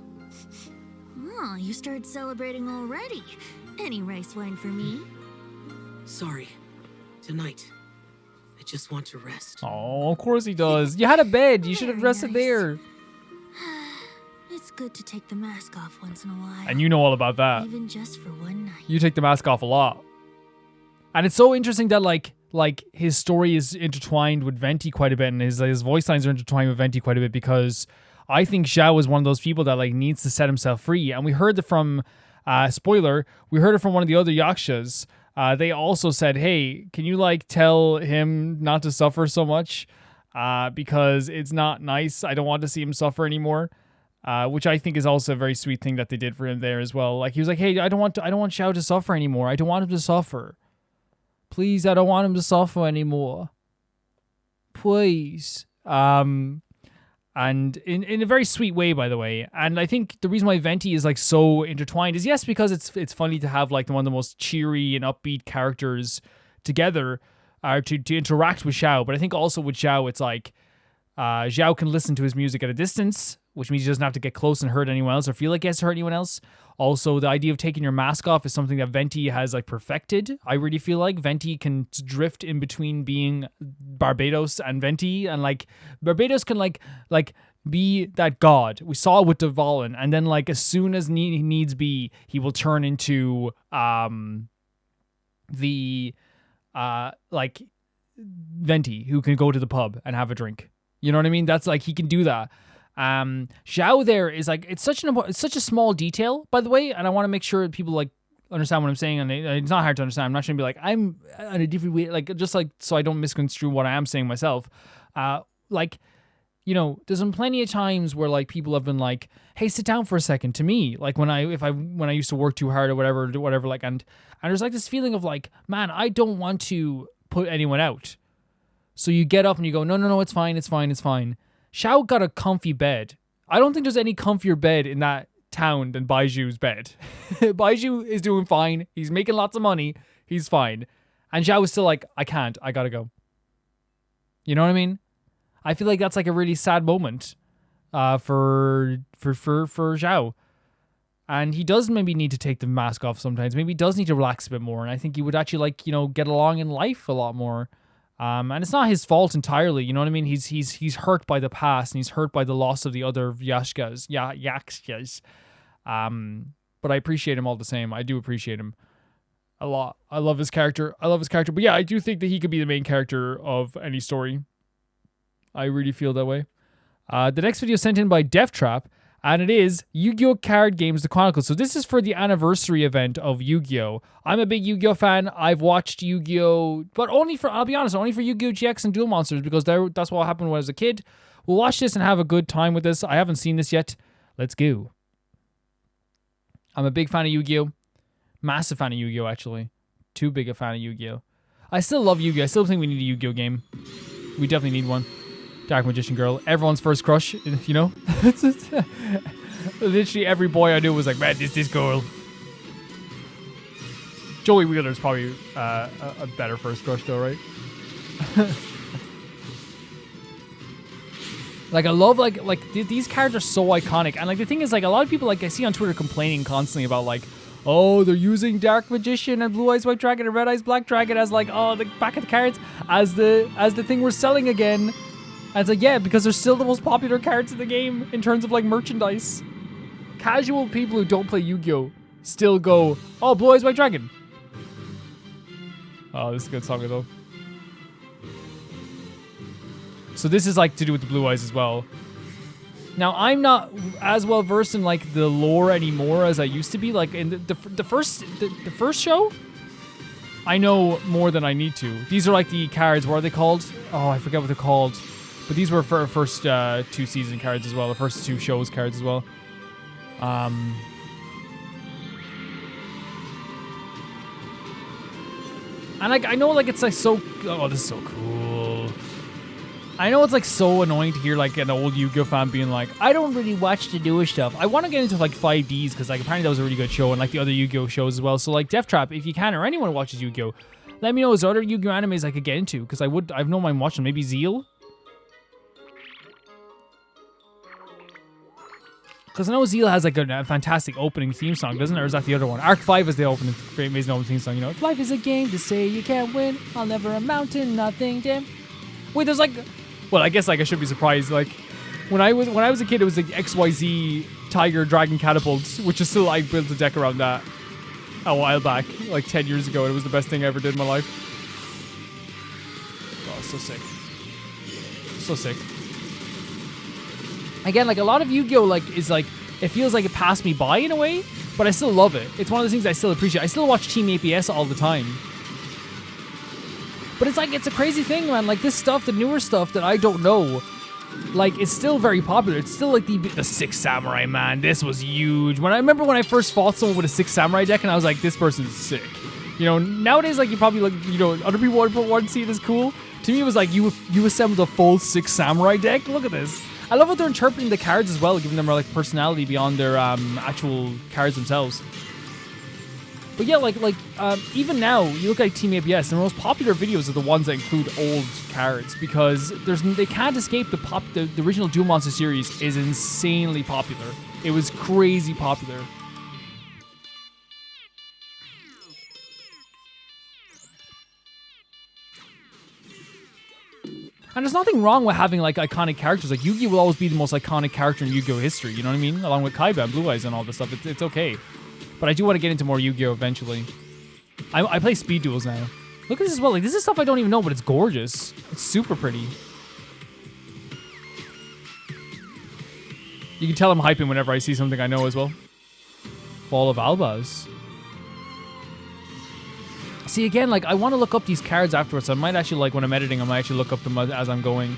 Oh, you started celebrating already. Any rice wine for me? Sorry. Tonight, I just want to rest. Oh, of course he does. You had a bed. You should have Very rested nice. there. It's good to take the mask off once in a while. And you know all about that. Even just for one night. You take the mask off a lot. And it's so interesting that like his story is intertwined with Venti quite a bit, and his voice lines are intertwined with Venti quite a bit, because I think Xiao is one of those people that like needs to set himself free. And we heard it from spoiler, we heard it from one of the other yakshas. They also said, hey, can you like tell him not to suffer so much? Because it's not nice. I don't want to see him suffer anymore. Which I think is also a very sweet thing that they did for him there as well. Like he was like, hey, I don't want Xiao to suffer anymore. I don't want him to suffer. Please, I don't want him to suffer anymore. Please. And in a very sweet way, by the way. And I think the reason why Venti is like so intertwined is, yes, because it's funny to have like one of the most cheery and upbeat characters together to interact with Xiao. But I think also with Xiao, it's like Xiao can listen to his music at a distance, which means he doesn't have to get close and hurt anyone else or feel like he has to hurt anyone else. Also, the idea of taking your mask off is something that Venti has like perfected. I really feel like Venti can drift in between being Barbados and Venti, and like Barbados can like be that god. We saw it with Dvalin, and then like as soon as needs be, he will turn into like Venti, who can go to the pub and have a drink. You know what I mean? That's like he can do that. Xiao there is like, it's such a small detail, by the way, and I want to make sure people like understand what I'm saying, and it's not hard to understand. I'm not trying to be like, I'm in a different way, like just like so I don't misconstrue what I am saying myself. Like, you know, there's been plenty of times where like people have been like, hey, sit down for a second, to me, like when I used to work too hard or whatever, like, and there's like this feeling of like, man, I don't want to put anyone out. So you get up and you go, no, it's fine. Xiao got a comfy bed. I don't think there's any comfier bed in that town than Baiju's bed. Baiju is doing fine. He's making lots of money. He's fine. And Xiao is still like, I can't. I gotta go. You know what I mean? I feel like that's like a really sad moment for Xiao. And he does maybe need to take the mask off sometimes. Maybe he does need to relax a bit more. And I think he would actually like, you know, get along in life a lot more. And it's not his fault entirely, you know what I mean? He's hurt by the past, and he's hurt by the loss of the other yakshas. But I appreciate him all the same. I do appreciate him a lot. I love his character. But yeah, I do think that he could be the main character of any story. I really feel that way. The next video is sent in by Death Trap, and it is Yu-Gi-Oh! Card Games: The Chronicles. So this is for the anniversary event of Yu-Gi-Oh! I'm a big Yu-Gi-Oh! Fan. I've watched Yu-Gi-Oh! But I'll be honest, only for Yu-Gi-Oh! GX and Duel Monsters, because that's what happened when I was a kid. We'll watch this and have a good time with this. I haven't seen this yet. Let's go. I'm a big fan of Yu-Gi-Oh! Massive fan of Yu-Gi-Oh! Actually. Too big a fan of Yu-Gi-Oh! I still love Yu-Gi-Oh! I still think we need a Yu-Gi-Oh! game. We definitely need one. Dark Magician Girl. Everyone's first crush, you know? Literally every boy I knew was like, man, this girl. Joey Wheeler's probably a better first crush though, right? Like I love these cards are so iconic, and like the thing is like a lot of people like I see on Twitter complaining constantly about like, oh, they're using Dark Magician and Blue Eyes White Dragon and Red Eyes Black Dragon as like, oh, the back of the cards as the thing we're selling again. And it's like, yeah, because they're still the most popular cards in the game in terms of like merchandise. Casual people who don't play Yu-Gi-Oh still go, oh, Blue Eyes White Dragon. Oh, this is a good song though. So this is like to do with the Blue Eyes as well. Now, I'm not as well versed in like the lore anymore as I used to be. Like in the first show, I know more than I need to. These are like the cards. What are they called? Oh, I forget what they're called. But these were for first 2 season cards as well. The first 2 shows cards as well. And like I know like it's like so. Oh, this is so cool. I know it's like so annoying to hear like an old Yu-Gi-Oh fan being like, I don't really watch the newer stuff. I want to get into like 5Ds because like apparently that was a really good show and like the other Yu-Gi-Oh shows as well. So like Death Trap, if you can, or anyone who watches Yu-Gi-Oh, let me know is there other Yu-Gi-Oh animes I could get into because I've no mind watching. Maybe Zeal. Because I know Zeal has like a fantastic opening theme song, doesn't it? Or is that the other one? Arc 5 is the opening, amazing opening theme song. You know, if life is a game to say you can't win, I'll never amount to nothing. Damn. Wait, there's like. Well, I guess like I should be surprised. Like when I was a kid, it was like XYZ Tiger Dragon Catapults, which is still I built a deck around that a while back, like 10 years ago. And it was the best thing I ever did in my life. Oh, so sick. So sick. Again, like a lot of Yu-Gi-Oh like is like it feels like it passed me by in a way, but I still love it. It's one of the things I still appreciate. I still watch Team APS all the time. But it's like, it's a crazy thing, man. Like, this stuff, the newer stuff that I don't know, like, it's still very popular. It's still like the Six Samurai, man. This was huge. I remember when I first fought someone with a Six Samurai deck, and I was like, this person's sick. You know, nowadays, like, you probably, like, you know, other people would see it as cool. To me, it was like, you assembled a full Six Samurai deck. Look at this. I love how they're interpreting the cards as well, giving them, like, personality beyond their actual cards themselves. But yeah, even now, you look at Team APS, the most popular videos are the ones that include old cards because they can't escape the original Duel Monster series is insanely popular. It was crazy popular. And there's nothing wrong with having like iconic characters. Like Yu-Gi will always be the most iconic character in Yu-Gi-Oh history. You know what I mean? Along with Kaiba and Blue Eyes and all this stuff. It's okay. But I do want to get into more Yu-Gi-Oh eventually. I play speed duels now. Look at this as well. Like this is stuff I don't even know, but it's gorgeous. It's super pretty. You can tell I'm hyping whenever I see something I know as well. Fall of Albaz. See, again, like, I want to look up these cards afterwards. So I might actually, like, when I'm editing, I might actually look up them as I'm going.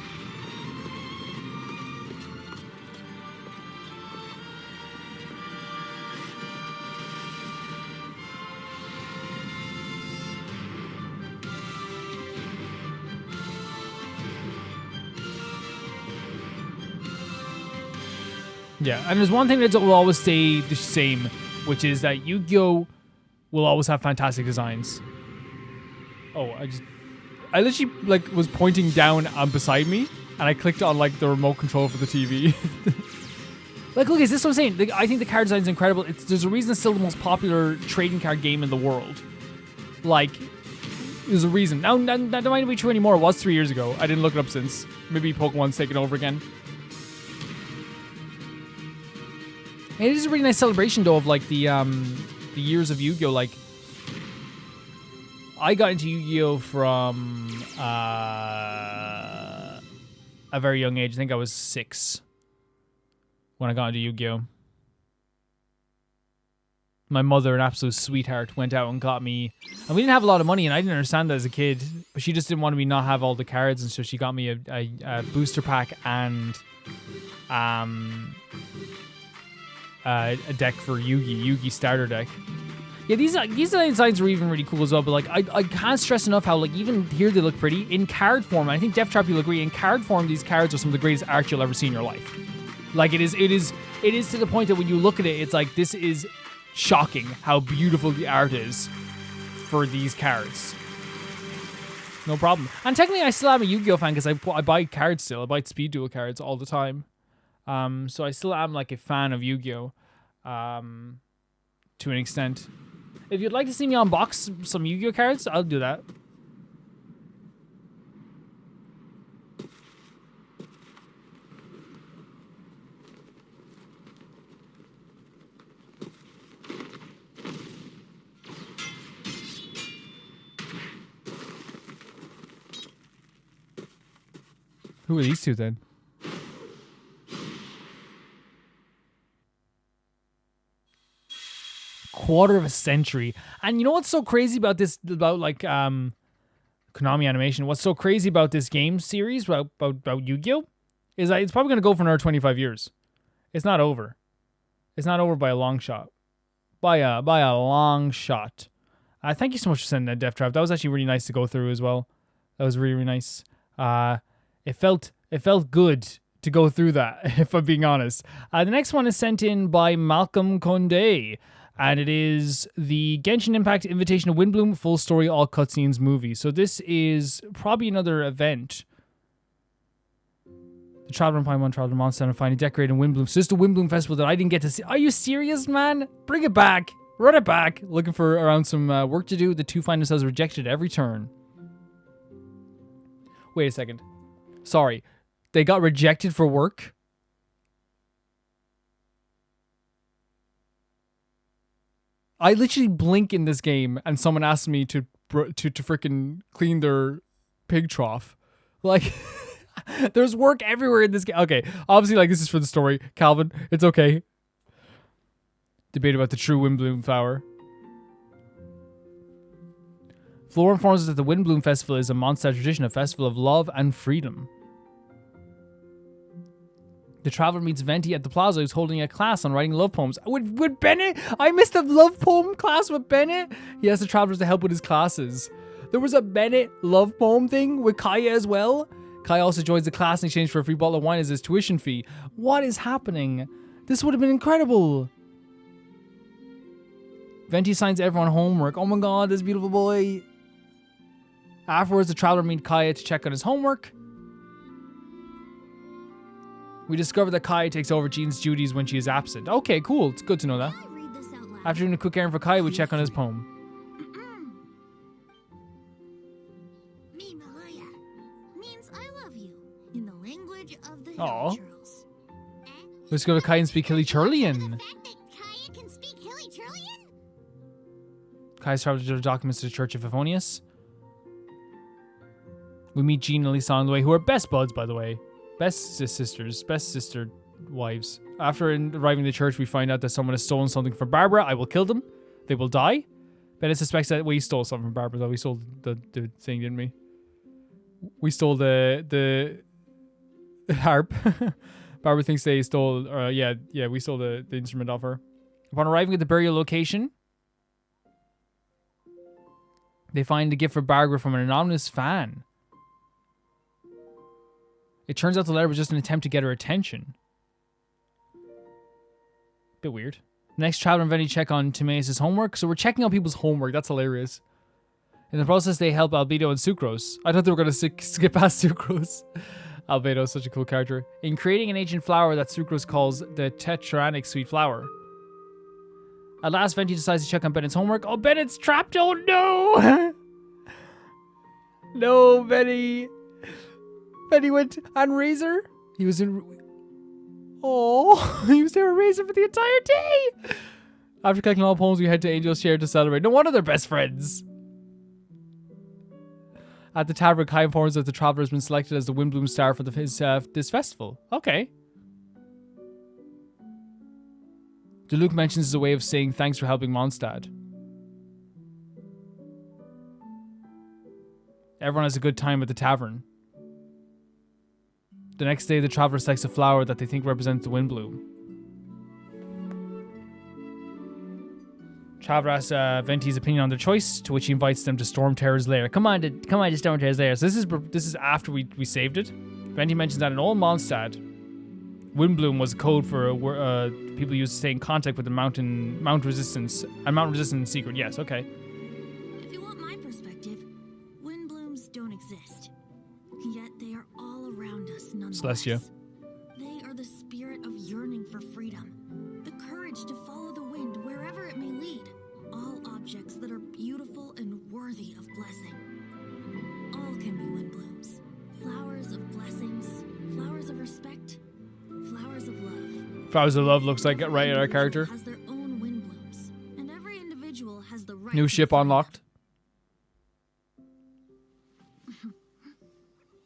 Yeah, and there's one thing that will always stay the same, which is that Yu-Gi-Oh! Will always have fantastic designs. Oh, I literally, like, was pointing down beside me, and I clicked on, like, the remote control for the TV. Like, look, is this what I'm saying? I think the card design is incredible. There's a reason it's still the most popular trading card game in the world. Like, there's a reason. Now, that might not be true anymore. It was 3 years ago. I didn't look it up since. Maybe Pokemon's taken over again. And it is a really nice celebration, though, of, like, the years of Yu-Gi-Oh! Like, I got into Yu-Gi-Oh! From a very young age. I think I was 6 when I got into Yu-Gi-Oh! My mother, an absolute sweetheart, went out and got me, and we didn't have a lot of money, and I didn't understand that as a kid, but she just didn't want me not have all the cards, and so she got me a booster pack and a deck for Yugi starter deck. Yeah, these designs are even really cool as well, but like I can't stress enough how like even here they look pretty. In card form, I think Death Trap you'll agree, in card form these cards are some of the greatest art you'll ever see in your life. Like it is to the point that when you look at it, it's like this is shocking how beautiful the art is for these cards. No problem. And technically, I still am a Yu-Gi-Oh fan because I buy cards still. I buy Speed Duel cards all the time. So I still am like a fan of Yu-Gi-Oh. To an extent. If you'd like to see me unbox some Yu-Gi-Oh cards, I'll do that. Who are these two then? Quarter of a century. And you know what's so crazy about this, about like Konami Animation, what's so crazy about this game series, about Yu-Gi-Oh, is that it's probably going to go for another 25 years. It's not over. It's not over by a long shot. By a long shot. Thank you so much for sending that Death Trap. That was actually really nice to go through as well. That was really, really nice. It felt good to go through that, if I'm being honest. The next one is sent in by Malcolm Condé, and it is the Genshin Impact Invitation to Windbloom full story all cutscenes movie. So this is probably another event. The Traveler and Paimon, Traveler Monster, and finally decorated Windbloom. So this is the Windbloom Festival that I didn't get to see. Are you serious, man? Bring it back. Run it back. Looking for around some work to do. The two find themselves rejected at every turn. Wait a second. Sorry. They got rejected for work? I literally blink in this game and someone asks me to freaking clean their pig trough. Like, there's work everywhere in this game. Okay, obviously, like, this is for the story. Calvin, it's okay. Debate about the true Windbloom flower. Flora informs us that the Windbloom Festival is a Mondstadt tradition, a festival of love and freedom. The Traveler meets Venti at the plaza, who's holding a class on writing love poems. With Bennett? I missed the love poem class with Bennett. He asks the Travelers to help with his classes. There was a Bennett love poem thing with Kaya as well. Kaya also joins the class in exchange for a free bottle of wine as his tuition fee. What is happening? This would have been incredible. Venti signs everyone homework. Oh my god, this beautiful boy. Afterwards, the Traveler meets Kaya to check on his homework. We discover that Kaya takes over Jean's duties when she is absent. Okay, cool. It's good to know that. After doing a quick errand for Kaya, we check on his poem. Me Malaya means I love you in the language of the Aw. Hilly-Churls. Let's go to Kaya and speak Hilly-Churlian. The fact that Kaya can speak Hilly-Churlian? Kaya's traveled to the documents to the Church of Favonius. We meet Jean and Lisa on the way, who are best buds, by the way. Best sisters, best sister wives. After arriving at the church, we find out that someone has stolen something from Barbara. I will kill them. They will die. Bennett suspects that we stole something from Barbara, though. We stole the thing, didn't we? We stole the harp. Barbara thinks they stole, yeah, we stole the instrument off her. Upon arriving at the burial location, they find a gift for Barbara from an anonymous fan. It turns out the letter was just an attempt to get her attention. Bit weird. Next, Traveler and Venti check on Timaeus' homework. So we're checking on people's homework. That's hilarious. In the process, they help Albedo and Sucrose. I thought they were going to skip past Sucrose. Albedo is such a cool character. In creating an ancient flower that Sucrose calls the Tetranic Sweet Flower. At last, Venti decides to check on Bennett's homework. Oh, Bennett's trapped! Oh, no! No, Venti. Venti went on Razor. He was in... Oh, he was there on Razor for the entire day! After collecting all poems, we head to Angel's Share to celebrate. No wonder they're best friends. At the tavern, Kai informs that the Traveler has been selected as the Windbloom star for this festival. Okay. Luke mentions as a way of saying thanks for helping Mondstadt. Everyone has a good time at the tavern. The next day, the Traveler selects a flower that they think represents the Windbloom. Traveler asks Venti's opinion on their choice, to which he invites them to Storm Terror's lair. Come on to Storm Terror's lair. So this is after we saved it. Venti mentions that in old Mondstadt, Windbloom was a code for people used to stay in contact with the Mount Resistance in secret. Yes, okay. If you want my perspective, Windblooms don't exist. exist. Yet they are all around us nonetheless. Celestia. They are the spirit of yearning for freedom, the courage to follow the wind wherever it may lead. All objects that are beautiful and worthy of blessing. All can be wind blooms, flowers of blessings, flowers of respect, flowers of love. Flowers of Love looks like it right at our character. Has their own wind blooms, and every individual has the right New to ship find unlocked.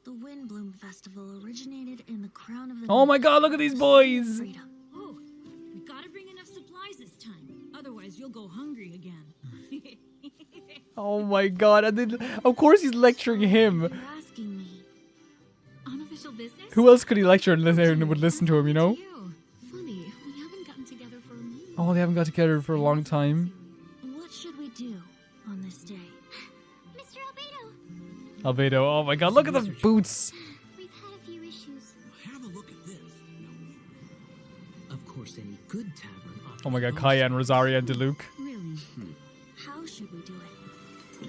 The Wind Bloom Festival originated in the crown of the Oh my god, look at these boys! freedom. Oh, we gotta bring enough supplies this time. Otherwise, you'll go hungry again. Oh my god, and then, of course he's lecturing him. You're asking me. Unofficial business? Who else could he lecture and would listen to him, you know? You. Funny, we haven't gotten together for a minute. Oh, they haven't got together for a long time. What should we do on this day? Mr. Albedo, Albedo, oh my god, look at the boots! we've had a few issues. Have a look at this. Of course, any good tavern offers Oh my god, both. Kaya and Rosaria and Diluc. Really? How should we do it?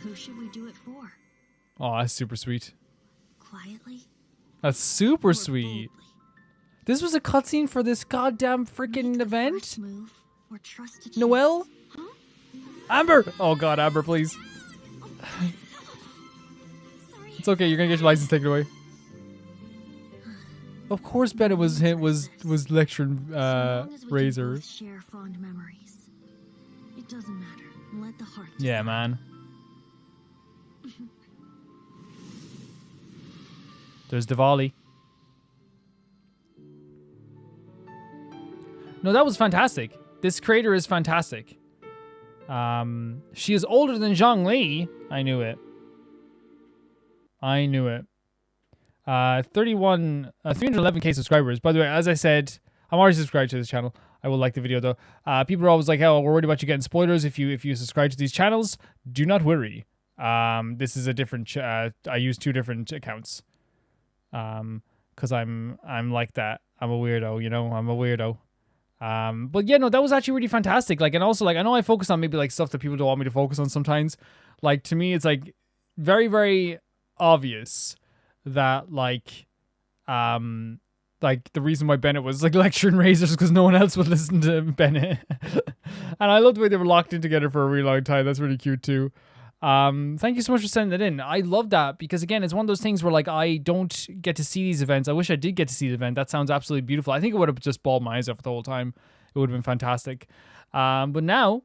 Who should we do it for? Oh, that's super sweet. Quietly? That's super Or sweet. boldly? This was a cutscene for this goddamn Make freaking the event? first move or trust a chance? Noelle? Huh? Amber! Oh god, Amber, please. It's okay, you're gonna get your license taken away. Of course Bennett was lecturing So long as we can Razor. both share fond memories. It doesn't matter. Let the heart Yeah, decide. man. There's Diwali. No, that was fantastic. This creator is fantastic. She is older than Zhongli. I knew it. 311k subscribers. By the way, as I said, I'm already subscribed to this channel. I will like the video though. People are always like, "Oh, we're worried about you getting spoilers if you subscribe to these channels." Do not worry. This is a different. I use 2 different accounts. Cause I'm like that. I'm a weirdo. You know, I'm a weirdo. But yeah, no, that was actually really fantastic. Like, and also like, I know I focus on maybe like stuff that people don't want me to focus on sometimes. Like to me, it's like very, very obvious that like the reason why Bennett was like lecturing Razors because no one else would listen to Bennett. And I love the way they were locked in together for a really long time. That's really cute too. Thank you so much for sending that in. I love that because again, it's one of those things where like I don't get to see these events. I wish I did get to see the event. That sounds absolutely beautiful. I think it would have just bawled my eyes out the whole time. It would have been fantastic. But now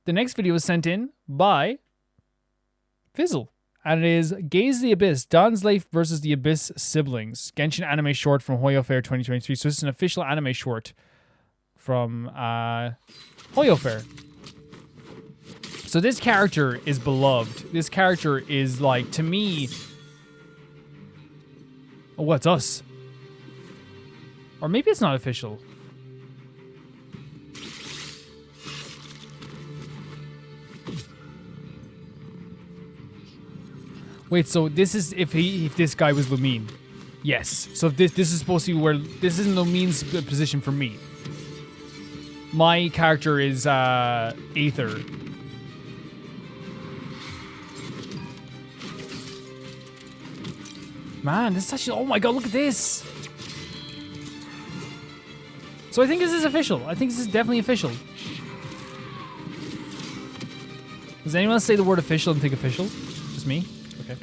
the next video was sent in by Fizzle. And it is Gaze the Abyss, Don's Life versus the Abyss Siblings. Genshin anime short from Hoyo Fair 2023. So this is an official anime short from Hoyo Fair. So this character is beloved. This character is like, to me... Oh, what's us? Or maybe it's not official. Wait, so this is if this guy was Lumine. Yes. So if this is supposed to be where this isn't Lumine's position for me. My character is Aether. Man, this is actually, oh my god, look at this. So I think this is official. I think this is definitely official. Does anyone say the word official and think official? Just me? Okay.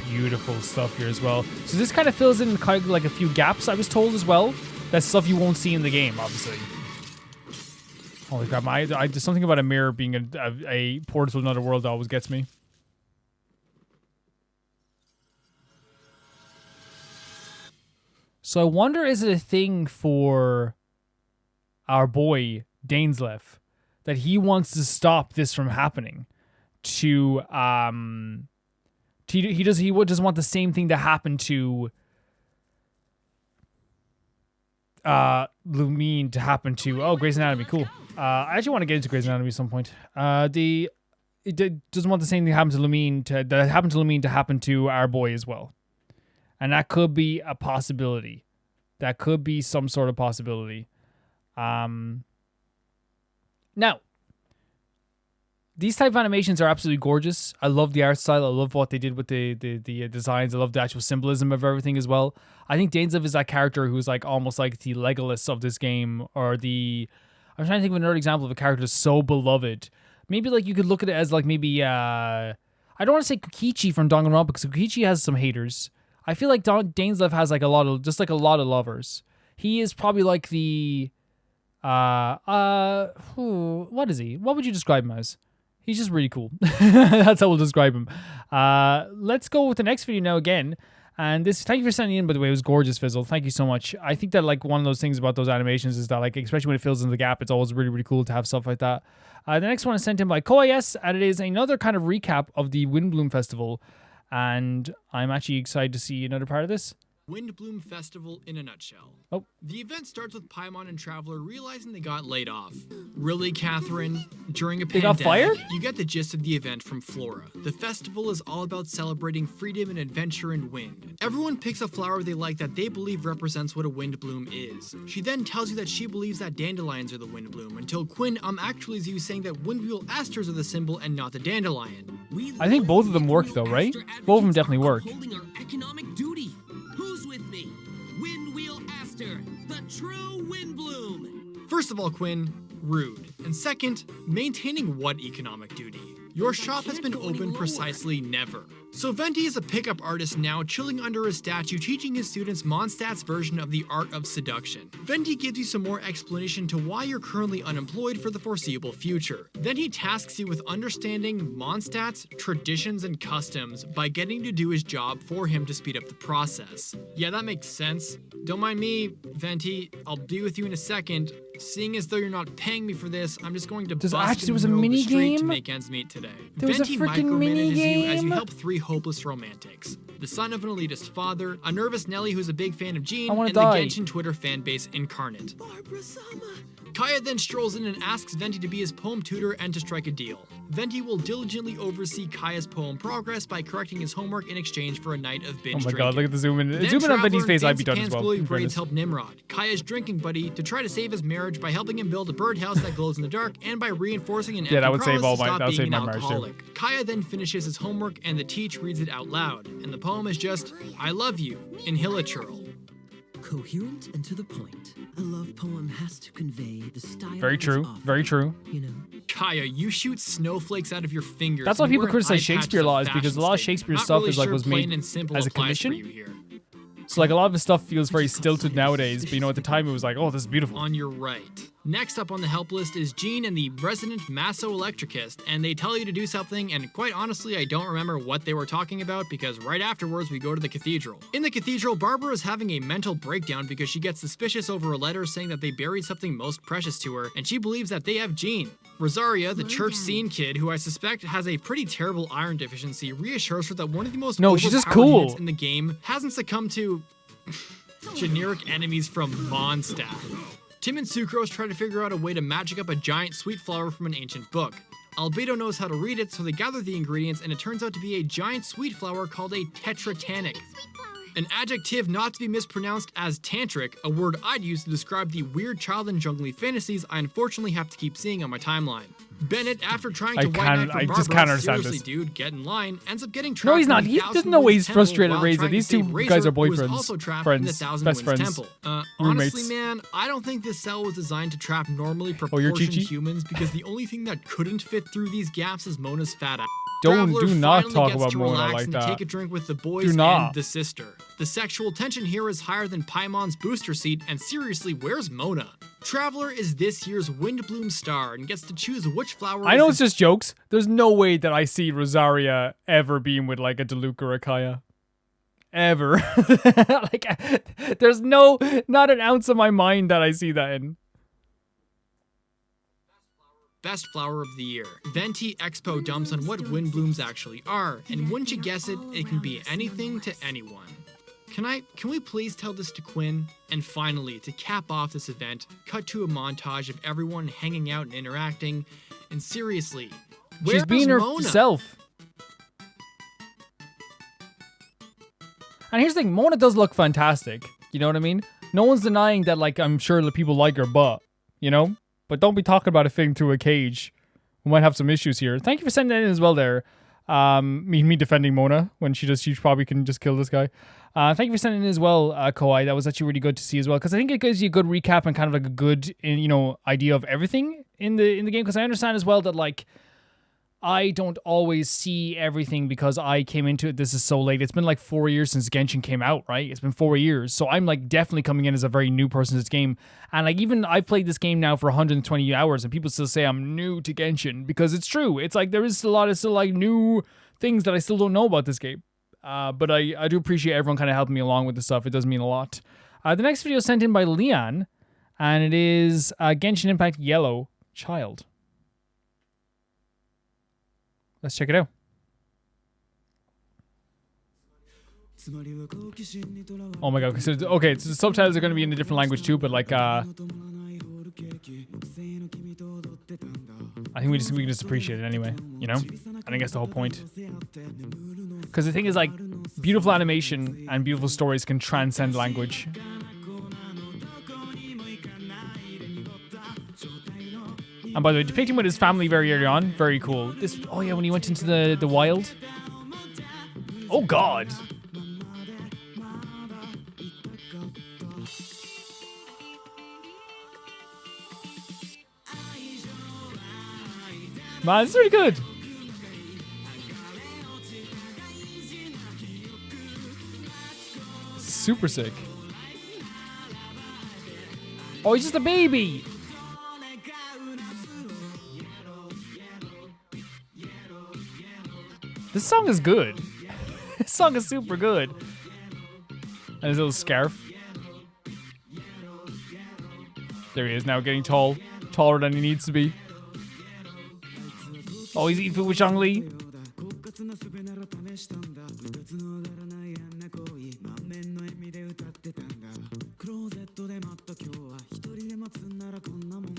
Beautiful stuff here as well. So this kind of fills in kind of like a few gaps, I was told as well. That's stuff you won't see in the game, obviously. Holy crap, there's something about a mirror being a portal to another world that always gets me. So I wonder, is it a thing for our boy Dainsleif that he wants to stop this from happening? He doesn't want the same thing to happen to Lumine to happen to Grey's Anatomy. Cool. I actually want to get into Grey's Anatomy at some point. It doesn't want the same thing that happened to Lumine that happened to Lumine to happen to our boy as well. And that could be a possibility. That could be some sort of possibility. Now, these type of animations are absolutely gorgeous. I love the art style. I love what they did with the designs. I love the actual symbolism of everything as well. I think Dainsleif is that character who's like almost like the Legolas of this game, or the... I'm trying to think of another example of a character that's so beloved. Maybe like you could look at it as like maybe I don't want to say QiQi from Danganronpa, because QiQi has some haters. I feel like Dainsleif has like a lot of lovers. He is probably like the what is he? What would you describe him as? He's just really cool. That's how we'll describe him. Let's go with the next video now again. And this, thank you for sending in, by the way. It was gorgeous, Fizzle. Thank you so much. I think that like one of those things about those animations is that like, especially when it fills in the gap, it's always really, really cool to have stuff like that. The next one is sent in by KoIS, and it is another kind of recap of the Windbloom Festival. And I'm actually excited to see another part of this. Windbloom Festival in a nutshell. Oh. The event starts with Paimon and Traveler realizing they got laid off. Really, Catherine? During a pandemic, got fired? You get the gist of the event from Flora. The festival is all about celebrating freedom and adventure and wind. Everyone picks a flower they like that they believe represents what a windbloom is. She then tells you that she believes that dandelions are the windbloom, until Quinn actually is you saying that windwheel asters are the symbol and not the dandelion. I think both of them work though, right? Both of them definitely work. Holding our economic duty. Who's with me? Windwheel Aster, the true windbloom. First of all, Quinn, rude. And second, maintaining what economic duty? Your shop has been open precisely never. So Venti is a pickup artist now, chilling under a statue, teaching his students Mondstadt's version of the art of seduction. Venti gives you some more explanation to why you're currently unemployed for the foreseeable future. Then he tasks you with understanding Mondstadt's traditions and customs by getting to do his job for him to speed up the process. Yeah, that makes sense. Don't mind me, Venti. I'll be with you in a second. Seeing as though you're not paying me for this, I'm just going to bust in the middle of the street to make ends meet today. Venti micromanages you as you help three hopeless romantics. The son of an elitist father, a nervous Nelly who's a big fan of Jean, and the Genshin Twitter fanbase incarnate. Barbara-sama. Kaya then strolls in and asks Venti to be his poem tutor and to strike a deal. Venti will diligently oversee Kaya's poem progress by correcting his homework in exchange for a night of binge drinking. Oh my god, look at the zoom in. Then Zoom in on Venti's face, I'd be done Fancy as well. Pants in Glowing Brains fairness. help Nimrod, Kaya's drinking buddy, to try to save his marriage by helping him build a birdhouse that glows in the dark and by reinforcing an Yeah, that empty would save promise all to my- stop that would being save an my marriage too. alcoholic. Kaya then finishes his homework and the teach reads it out loud, and the poem is just, I love you, in Hilichurl. Coherent and to the point. A love poem has to convey the style. Very true. Very true. You know. Kaya, you shoot snowflakes out of your fingers. That's why and people wear an criticize eye patch Shakespeare with a lot, is because fashion a lot of statement. Shakespeare Not stuff really is like sure was plain made and simple as a applies for commission. you here. So like a lot of his stuff feels very stilted nowadays, but you know at the time it was like, oh, this is beautiful. On your right. Next up on the help list is Jean and the resident Masso-Electricist, and they tell you to do something, and quite honestly, I don't remember what they were talking about because right afterwards we go to the cathedral. In the cathedral, Barbara is having a mental breakdown because she gets suspicious over a letter saying that they buried something most precious to her, and she believes that they have Jean. Rosaria, the church scene kid, who I suspect has a pretty terrible iron deficiency, reassures her that one of the most No, she's just overpowered cool. units in the game hasn't succumbed to generic enemies from Mondstadt. Tim and Sucrose try to figure out a way to magic up a giant sweet flower from an ancient book. Albedo knows how to read it, so they gather the ingredients, and it turns out to be a giant sweet flower called a tetratanic. An adjective not to be mispronounced as tantric, a word I'd use to describe the weird child and jungly fantasies I unfortunately have to keep seeing on my timeline. Bennett, after trying to white knight for just can't Barbara, understand seriously this. dude, get in line, ends up getting trapped No, he's not. in the He Thousand doesn't know why Winds he's frustrated Temple at while Razor. trying These to save two Razor, guys are who is boyfriends, also trapped friends, in the Thousand best Winds friends, Temple. roommates. Honestly, man, I don't think this cell was designed to trap normally you're proportioned QiQi? humans because the only thing that couldn't fit through these gaps is Mona's fat ass. Do Traveler not finally talk gets about to Mona relax like and that. take a drink with the boys Do not. and the sister. The sexual tension here is higher than Paimon's booster seat, and seriously, where's Mona? Traveler is this year's Windbloom star and gets to choose which flower. I know is it's just jokes. There's no way that I see Rosaria ever being with like a Diluc or a Kaya. Ever. Like, there's not an ounce of my mind that I see that in. Best flower of the year. Venti Expo dumps on what windblooms actually are, and wouldn't you guess it, it can be anything to anyone. Can we please tell this to Quinn? And finally, to cap off this event, cut to a montage of everyone hanging out and interacting. And seriously, where's She's being Mona? herself. And here's the thing, Mona does look fantastic. You know what I mean? No one's denying that, like, I'm sure the people like her butt, you know? But don't be talking about a fitting through a cage. We might have some issues here. Thank you for sending that in as well there. Me defending Mona when she probably can just kill this guy. Thank you for sending in as well, Kawhi. That was actually really good to see as well, because I think it gives you a good recap and kind of like a good, idea of everything in the game. Because I understand as well that, like, I don't always see everything because I came into it. This is so late. It's been like 4 years since Genshin came out, right? It's been 4 years, so I'm like definitely coming in as a very new person to this game. And like I've played this game now for 120 hours, and people still say I'm new to Genshin because it's true. It's like there is a lot of still like new things that I still don't know about this game. But I do appreciate everyone kind of helping me along with this stuff. It does mean a lot. The next video is sent in by Leon, and it is Genshin Impact Yellow Child. Let's check it out. Oh my god. So the subtitles are going to be in a different language too, but like, I think we can just appreciate it anyway, you know? I think that's the whole point. Because the thing is, like, beautiful animation and beautiful stories can transcend language. And by the way, depicting with his family very early on, very cool. Oh yeah, when he went into the wild. Oh god. Man, this is really good. Super sick. Oh, he's just a baby. This song is good. This song is super good. And his little scarf. There he is now, getting tall. Taller than he needs to be. Oh, he's eating food with Zhongli.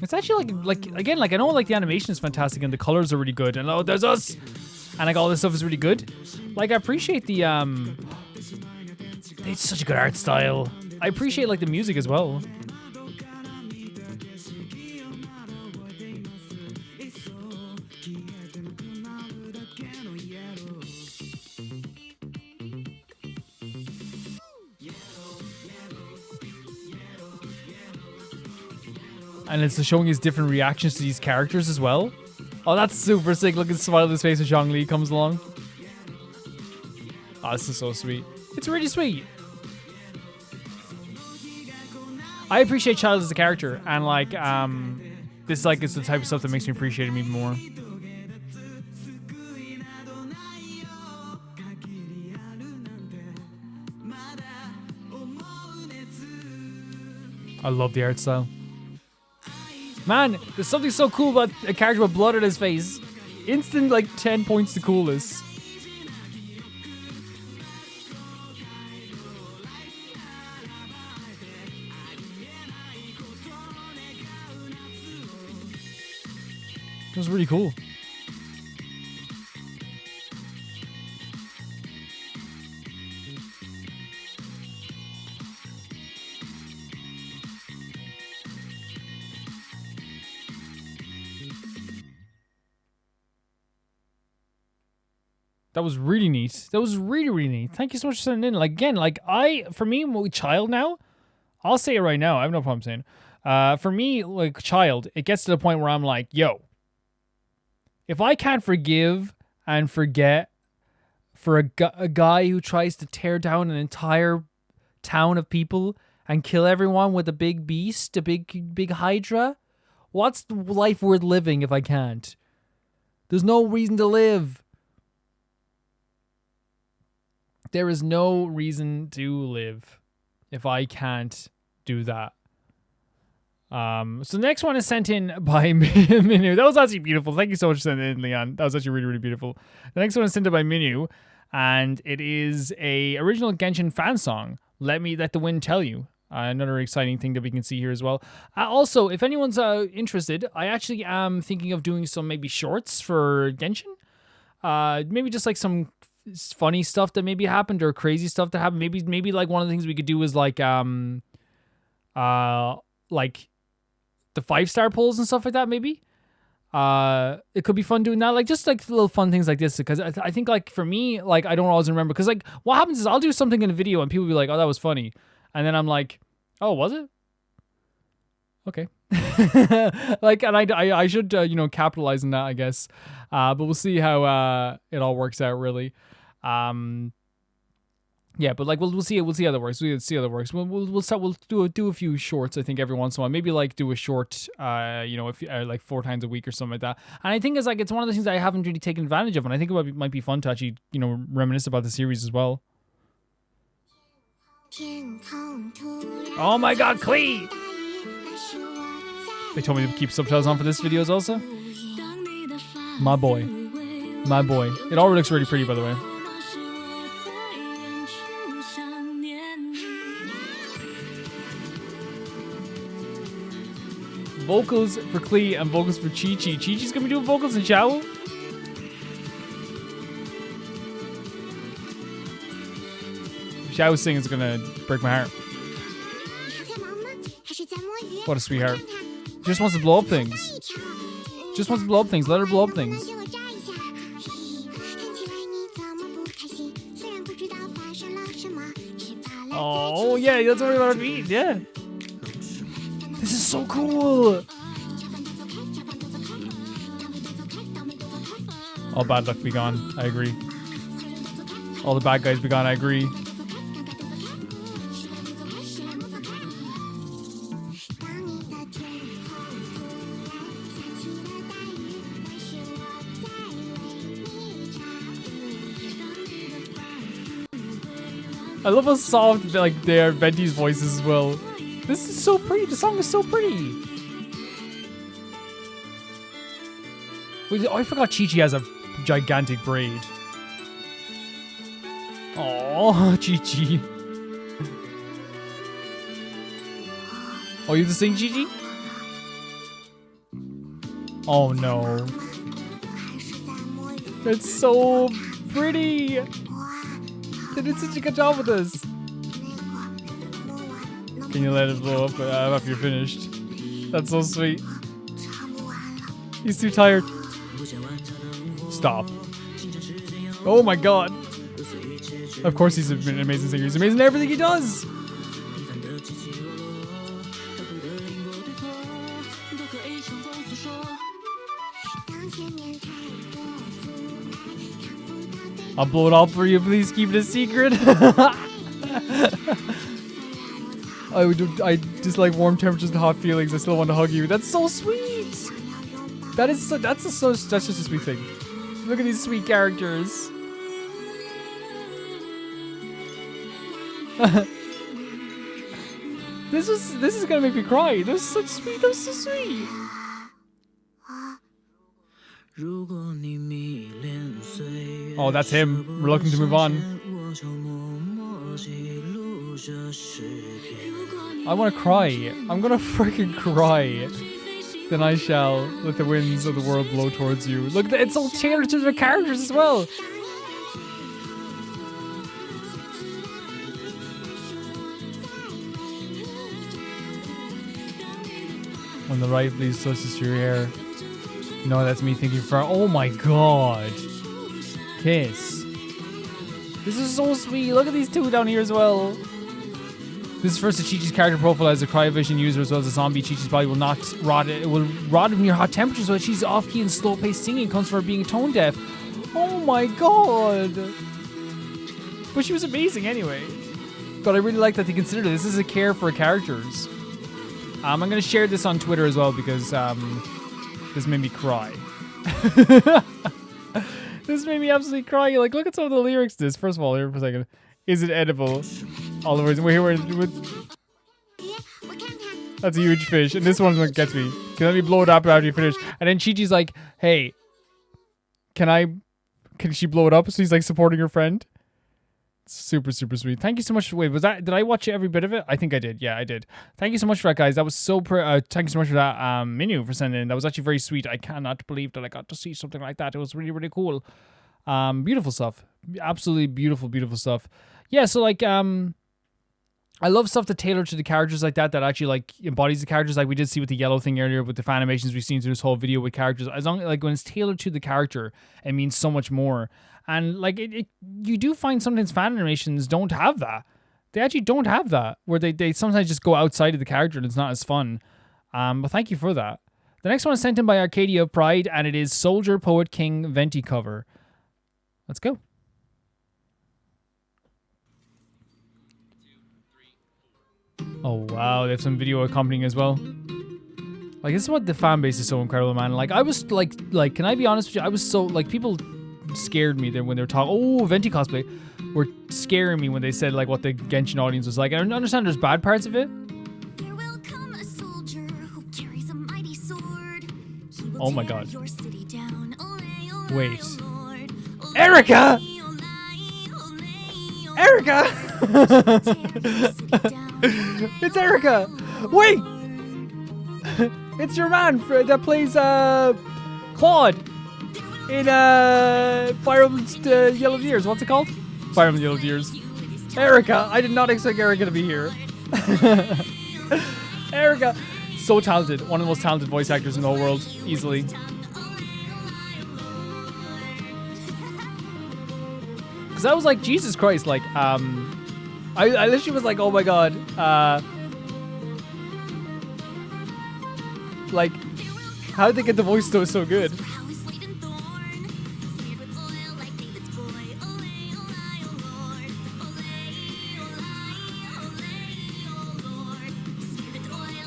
It's actually like again, like I know like the animation is fantastic and the colors are really good, and oh, there's us. And like all this stuff is really good. Like I appreciate the it's such a good art style. I appreciate like the music as well. And it's showing his different reactions to these characters as well. Oh, that's super sick. Look at the smile on his face when Zhongli comes along. Oh, this is so sweet. It's really sweet. I appreciate Child as a character, and like, this like is the type of stuff that makes me appreciate him even more. I love the art style. Man, there's something so cool about a character with blood on his face. Instant, like, 10 points to coolness. It was really cool. That was really neat. That was really, really neat. Thank you so much for sending in. Like, again, like, for me, with Child now, I'll say it right now. I have no problem saying for me, like, Child, it gets to the point where I'm like, yo, if I can't forgive and forget for a guy who tries to tear down an entire town of people and kill everyone with a big beast, a big hydra, what's life worth living if I can't? There's no reason to live. There is no reason to live if I can't do that. So the next one is sent in by Minu. That was actually beautiful. Thank you so much for sending it in, Leon. That was actually really, really beautiful. The next one is sent in by Minu, and it is a original Genshin fan song. Let the wind tell you. Another exciting thing that we can see here as well. Also, if anyone's interested, I actually am thinking of doing some maybe shorts for Genshin. Maybe just like some funny stuff that maybe happened or crazy stuff that happened. Maybe like one of the things we could do is like the 5-star polls and stuff like that. Maybe it could be fun doing that, like just like little fun things like this, because I think like for me, like I don't always remember, because like what happens is I'll do something in a video and people will be like, oh, that was funny, and then I'm like, oh, was it? Okay. Like, and I should capitalize on that, I guess, but we'll see how it all works out, really. Yeah, but like we'll see how that works. We'll see how that works. We'll do a few shorts, I think, every once in a while. Maybe like do a short, if like 4 times a week or something like that. And I think it's like it's one of the things that I haven't really taken advantage of, and I think it might be fun to actually reminisce about the series as well. Oh my God, Klee! They told me to keep subtitles on for this videos also. My boy, my boy. It all looks really pretty, by the way. Vocals for Klee and vocals for QiQi. QiQi's gonna be doing vocals in Xiao. Xiao's singing is gonna break my heart. What a sweetheart. Just wants to blow up things. Just wants to blow up things. Let her blow up things. Oh yeah, that's what I mean. Yeah. This is so cool. All bad luck be gone. I agree. All the bad guys be gone. I agree. I love how soft like their Venti's voices as well. This is so pretty. The song is so pretty. Wait, oh, I forgot QiQi has a gigantic braid. Oh, QiQi. Oh, you have to sing, QiQi? Oh no. It's so pretty. They did such a good job with this. Can you let it blow up after you're finished? That's so sweet. He's too tired. Stop. Oh my God. Of course he's an amazing singer. He's amazing at everything he does. I'll blow it all for you. Please keep it a secret. I just like warm temperatures and hot feelings. I still want to hug you. That's so sweet. That's just a sweet thing. Look at these sweet characters. This is gonna make me cry. They're so sweet. They're so sweet. Oh, that's him. Reluctant to move on. I want to cry. I'm gonna freaking cry. Then I shall let the winds of the world blow towards you. Look, it's all tailored to the characters as well. When the right breeze touches your hair. No, that's me thinking for. Oh my God. Kiss. This is so sweet. Look at these two down here as well. This is first to QiQi's character profile as a cryovision user as well as a zombie. QiQi's body will not rot. It will rot near hot temperatures, so she's off-key and slow-paced singing comes from her being tone deaf. Oh my God. But she was amazing anyway. But I really like that they considered it. This is a care for characters. I'm going to share this on Twitter as well because this made me cry. This made me absolutely cry. Like, look at some of the lyrics to this. First of all, here for a second. Is it edible? All the words. That's a huge fish. And this one gets me. Can let me blow it up after you finish. And then QiQi's like, hey, can she blow it up? So he's like supporting her friend. Super, super sweet. Thank you so much. Wait, did I watch every bit of it? I think I did. Yeah, I did. Thank you so much for that, guys. That was so, thank you so much for that, menu for sending in. That was actually very sweet. I cannot believe that I got to see something like that. It was really, really cool. Beautiful stuff. absolutely beautiful, beautiful stuff. Yeah, so like I love stuff that tailor to the characters like that actually like embodies the characters, like we did see with the yellow thing earlier with the fan animations we've seen through this whole video with characters. As long like when it's tailored to the character, it means so much more. And like you do find sometimes fan animations don't have that. They actually don't have that, where they sometimes just go outside of the character and it's not as fun. But thank you for that. The next one is sent in by Arcadia of Pride, and it is Soldier Poet King Venti cover. Let's go. Oh wow, they have some video accompanying as well. Like, this is what the fan base is so incredible, man. Like, I was like, can I be honest with you? I was so like, people scared me there when they were talking. Oh, Venti cosplay were scaring me when they said like what the Genshin audience was like. I don't understand. There's bad parts of it. There will come a soldier who carries a mighty sword. He will Oh my tear god. your city down. Olay, olay, Wait. oh Lord. Olay, Erica! olay, olay, olay. Erica! Tear your city down. It's Erica! Wait! It's your man that plays Claude in Fire Emblem Yellow Tears. What's it called? Fire Emblem Yellow Tears. Erica! I did not expect Erica to be here. Erica! So talented. One of the most talented voice actors in the whole world. Easily. Because I was like, Jesus Christ, like, I literally was like, oh my god, like, how did they get the voice so good?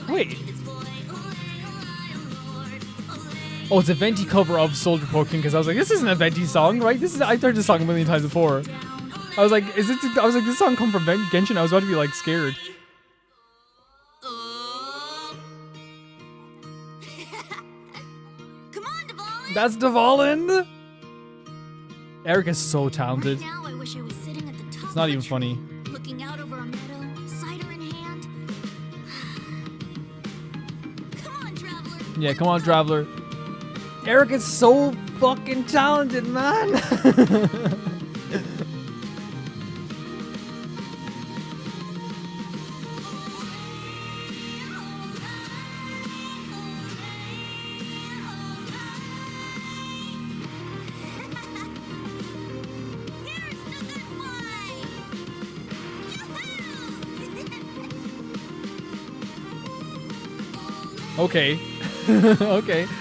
Wait. Oh, it's a Venti cover of Soldier Poking, because I was like, this isn't a Venti song, right? I've heard this song a million times before. I was like, this song come from Genshin? I was about to be like scared. Come on, Dvalin. That's Dvalin. Erica's so talented. Now I wish I was sitting at the top It's not of a even tree, funny. looking out over a meadow, cider in hand. Come on, traveler. Yeah, come on, Traveler. Erica's so fucking talented, man. Okay. Okay. The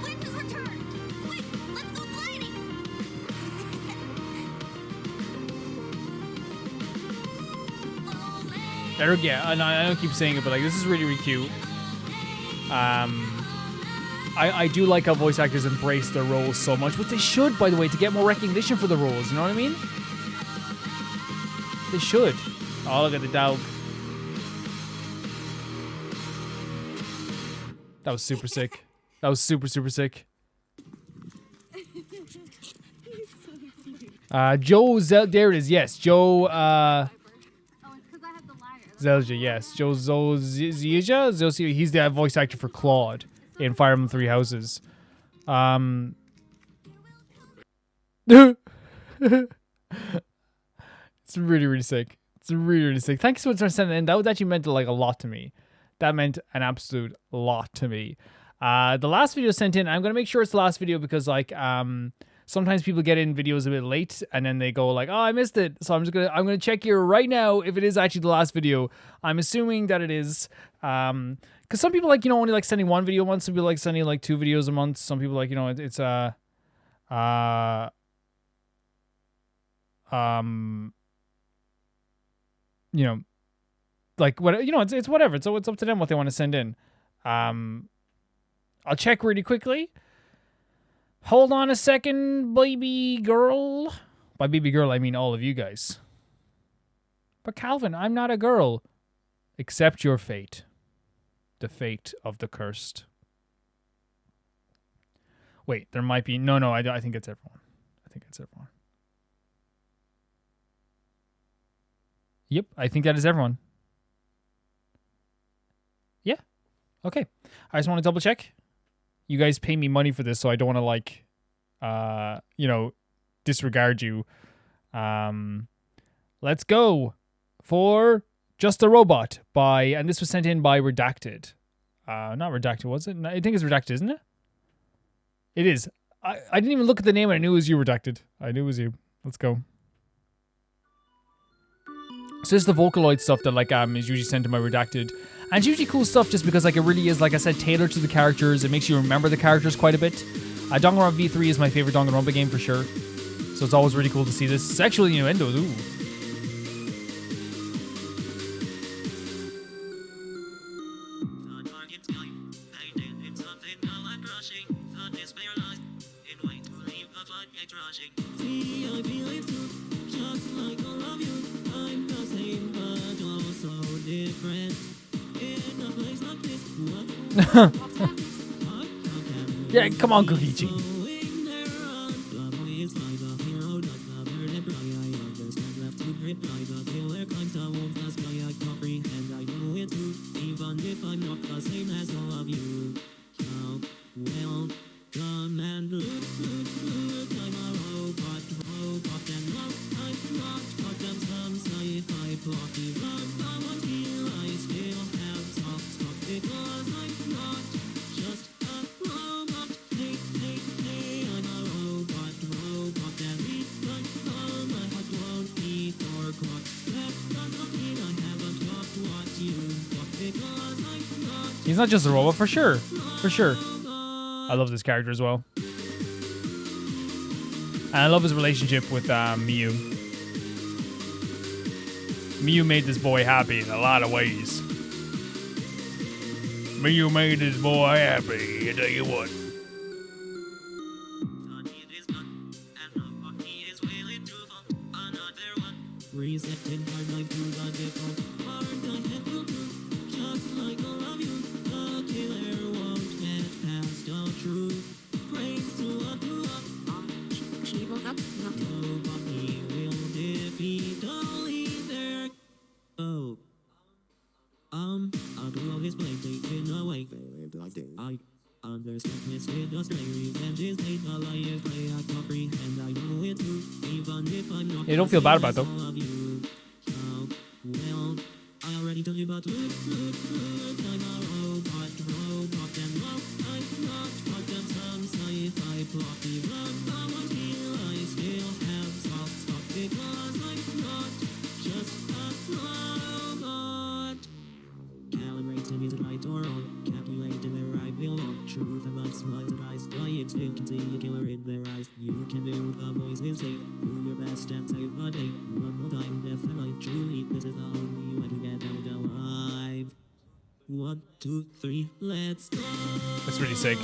wind has returned. Quick, let's go gliding. Eric, yeah, I don't keep saying it, but like, this is really, really cute. I do like how voice actors embrace their roles so much, which they should, by the way, to get more recognition for the roles. You know what I mean? They should. Oh, look at the dog. That was super sick. That was super, super sick. Joe there it is. Yes, Joe. Zelja. Yes, Joe Zozia. He's the voice actor for Claude in Fire Emblem Three Houses. It's really, really sick. It's really, really sick. Thanks so much for sending in. That actually meant like a lot to me. That meant an absolute lot to me. The last video sent in, I'm gonna make sure it's the last video because like sometimes people get in videos a bit late and then they go like, oh, I missed it. So I'm gonna check here right now if it is actually the last video. I'm assuming that it is. Because some people like, only like sending one video a month. Some people like sending like 2 videos a month. Some people like, it's like what it's whatever. So it's up to them what they want to send in. I'll check really quickly. Hold on a second, baby girl. By baby girl, I mean all of you guys. But Calvin, I'm not a girl. Accept your fate. The fate of the cursed. Wait, there might be... No, I think it's everyone. I think it's everyone. Yep, I think that is everyone. Yeah. Okay. I just want to double check. You guys pay me money for this, so I don't want to like, disregard you. Let's go for Just a Robot and this was sent in by Redacted. Not Redacted, was it? No, I think it's Redacted, isn't it? It is. I didn't even look at the name and I knew it was you, Redacted. I knew it was you. Let's go. So this is the Vocaloid stuff that like is usually sent to my Redacted. And it's usually cool stuff just because like it really is, like I said, tailored to the characters. It makes you remember the characters quite a bit. Danganronpa V3 is my favorite Danganronpa game for sure. So it's always really cool to see this. Sexual innuendos, ooh. Yeah, come on, QiQi. He's not just a robot, for sure. For sure. I love this character as well. And I love his relationship with Miyu. Miyu made this boy happy in a lot of ways. Miyu made this boy happy, I tell you what. You don't feel bad about it though. That's really sick.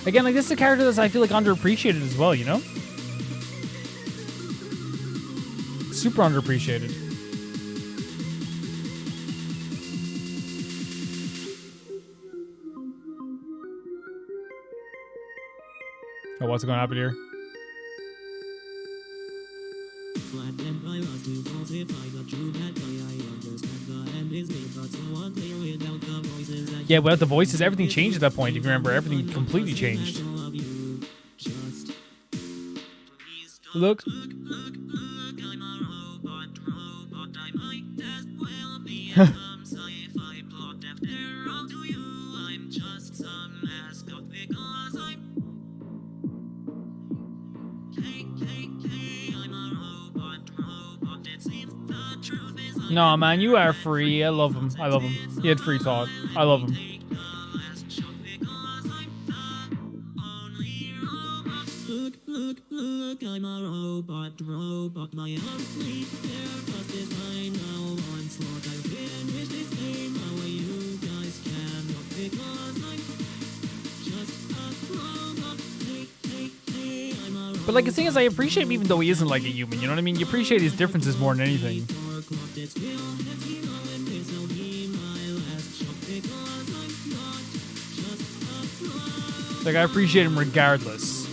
Again, like this is a character that's I feel like underappreciated as well, you know? Super underappreciated. Oh, what's going to happen here? Yeah, without the voices, everything changed at that point. If you remember, everything completely changed. Look. No, man, you are free. I love him. I love him. He had free thought. I love him. Look, I'm a robot, my only purpose is I know once what I finished this game, how you guys cannot because I'm just a robot. But like the thing is, I appreciate him even though he isn't like a human, you know what I mean? You appreciate his differences more than anything. Like I appreciate him regardless.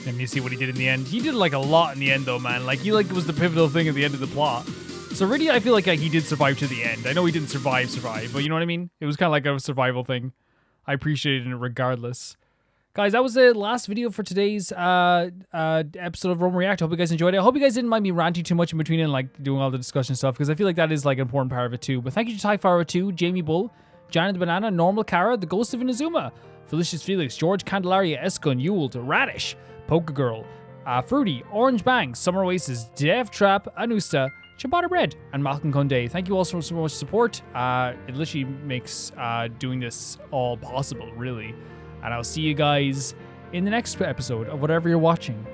And you see what he did in the end. He did like a lot in the end though, man. Like he like was the pivotal thing at the end of the plot. So really, I feel like he did survive to the end. I know he didn't survive, but you know what I mean? It was kind of like a survival thing. I appreciated it regardless. Guys, that was the last video for today's episode of Rome React. I hope you guys enjoyed it. I hope you guys didn't mind me ranting too much in between and like doing all the discussion stuff, because I feel like that is like an important part of it too. But thank you to Typhara2, Jamie Bull, Janet the Banana, Normal Kara, The Ghost of Inazuma, Felicious Felix, George Candelaria, Eskun, Yule, Radish, Poke Girl, Fruity, Orange Bang, Summer Oasis, Dev Trap, Anusta, Ciabatta Bread, and Malcolm Conde. Thank you all so much support. It literally makes doing this all possible, really. And I'll see you guys in the next episode of whatever you're watching.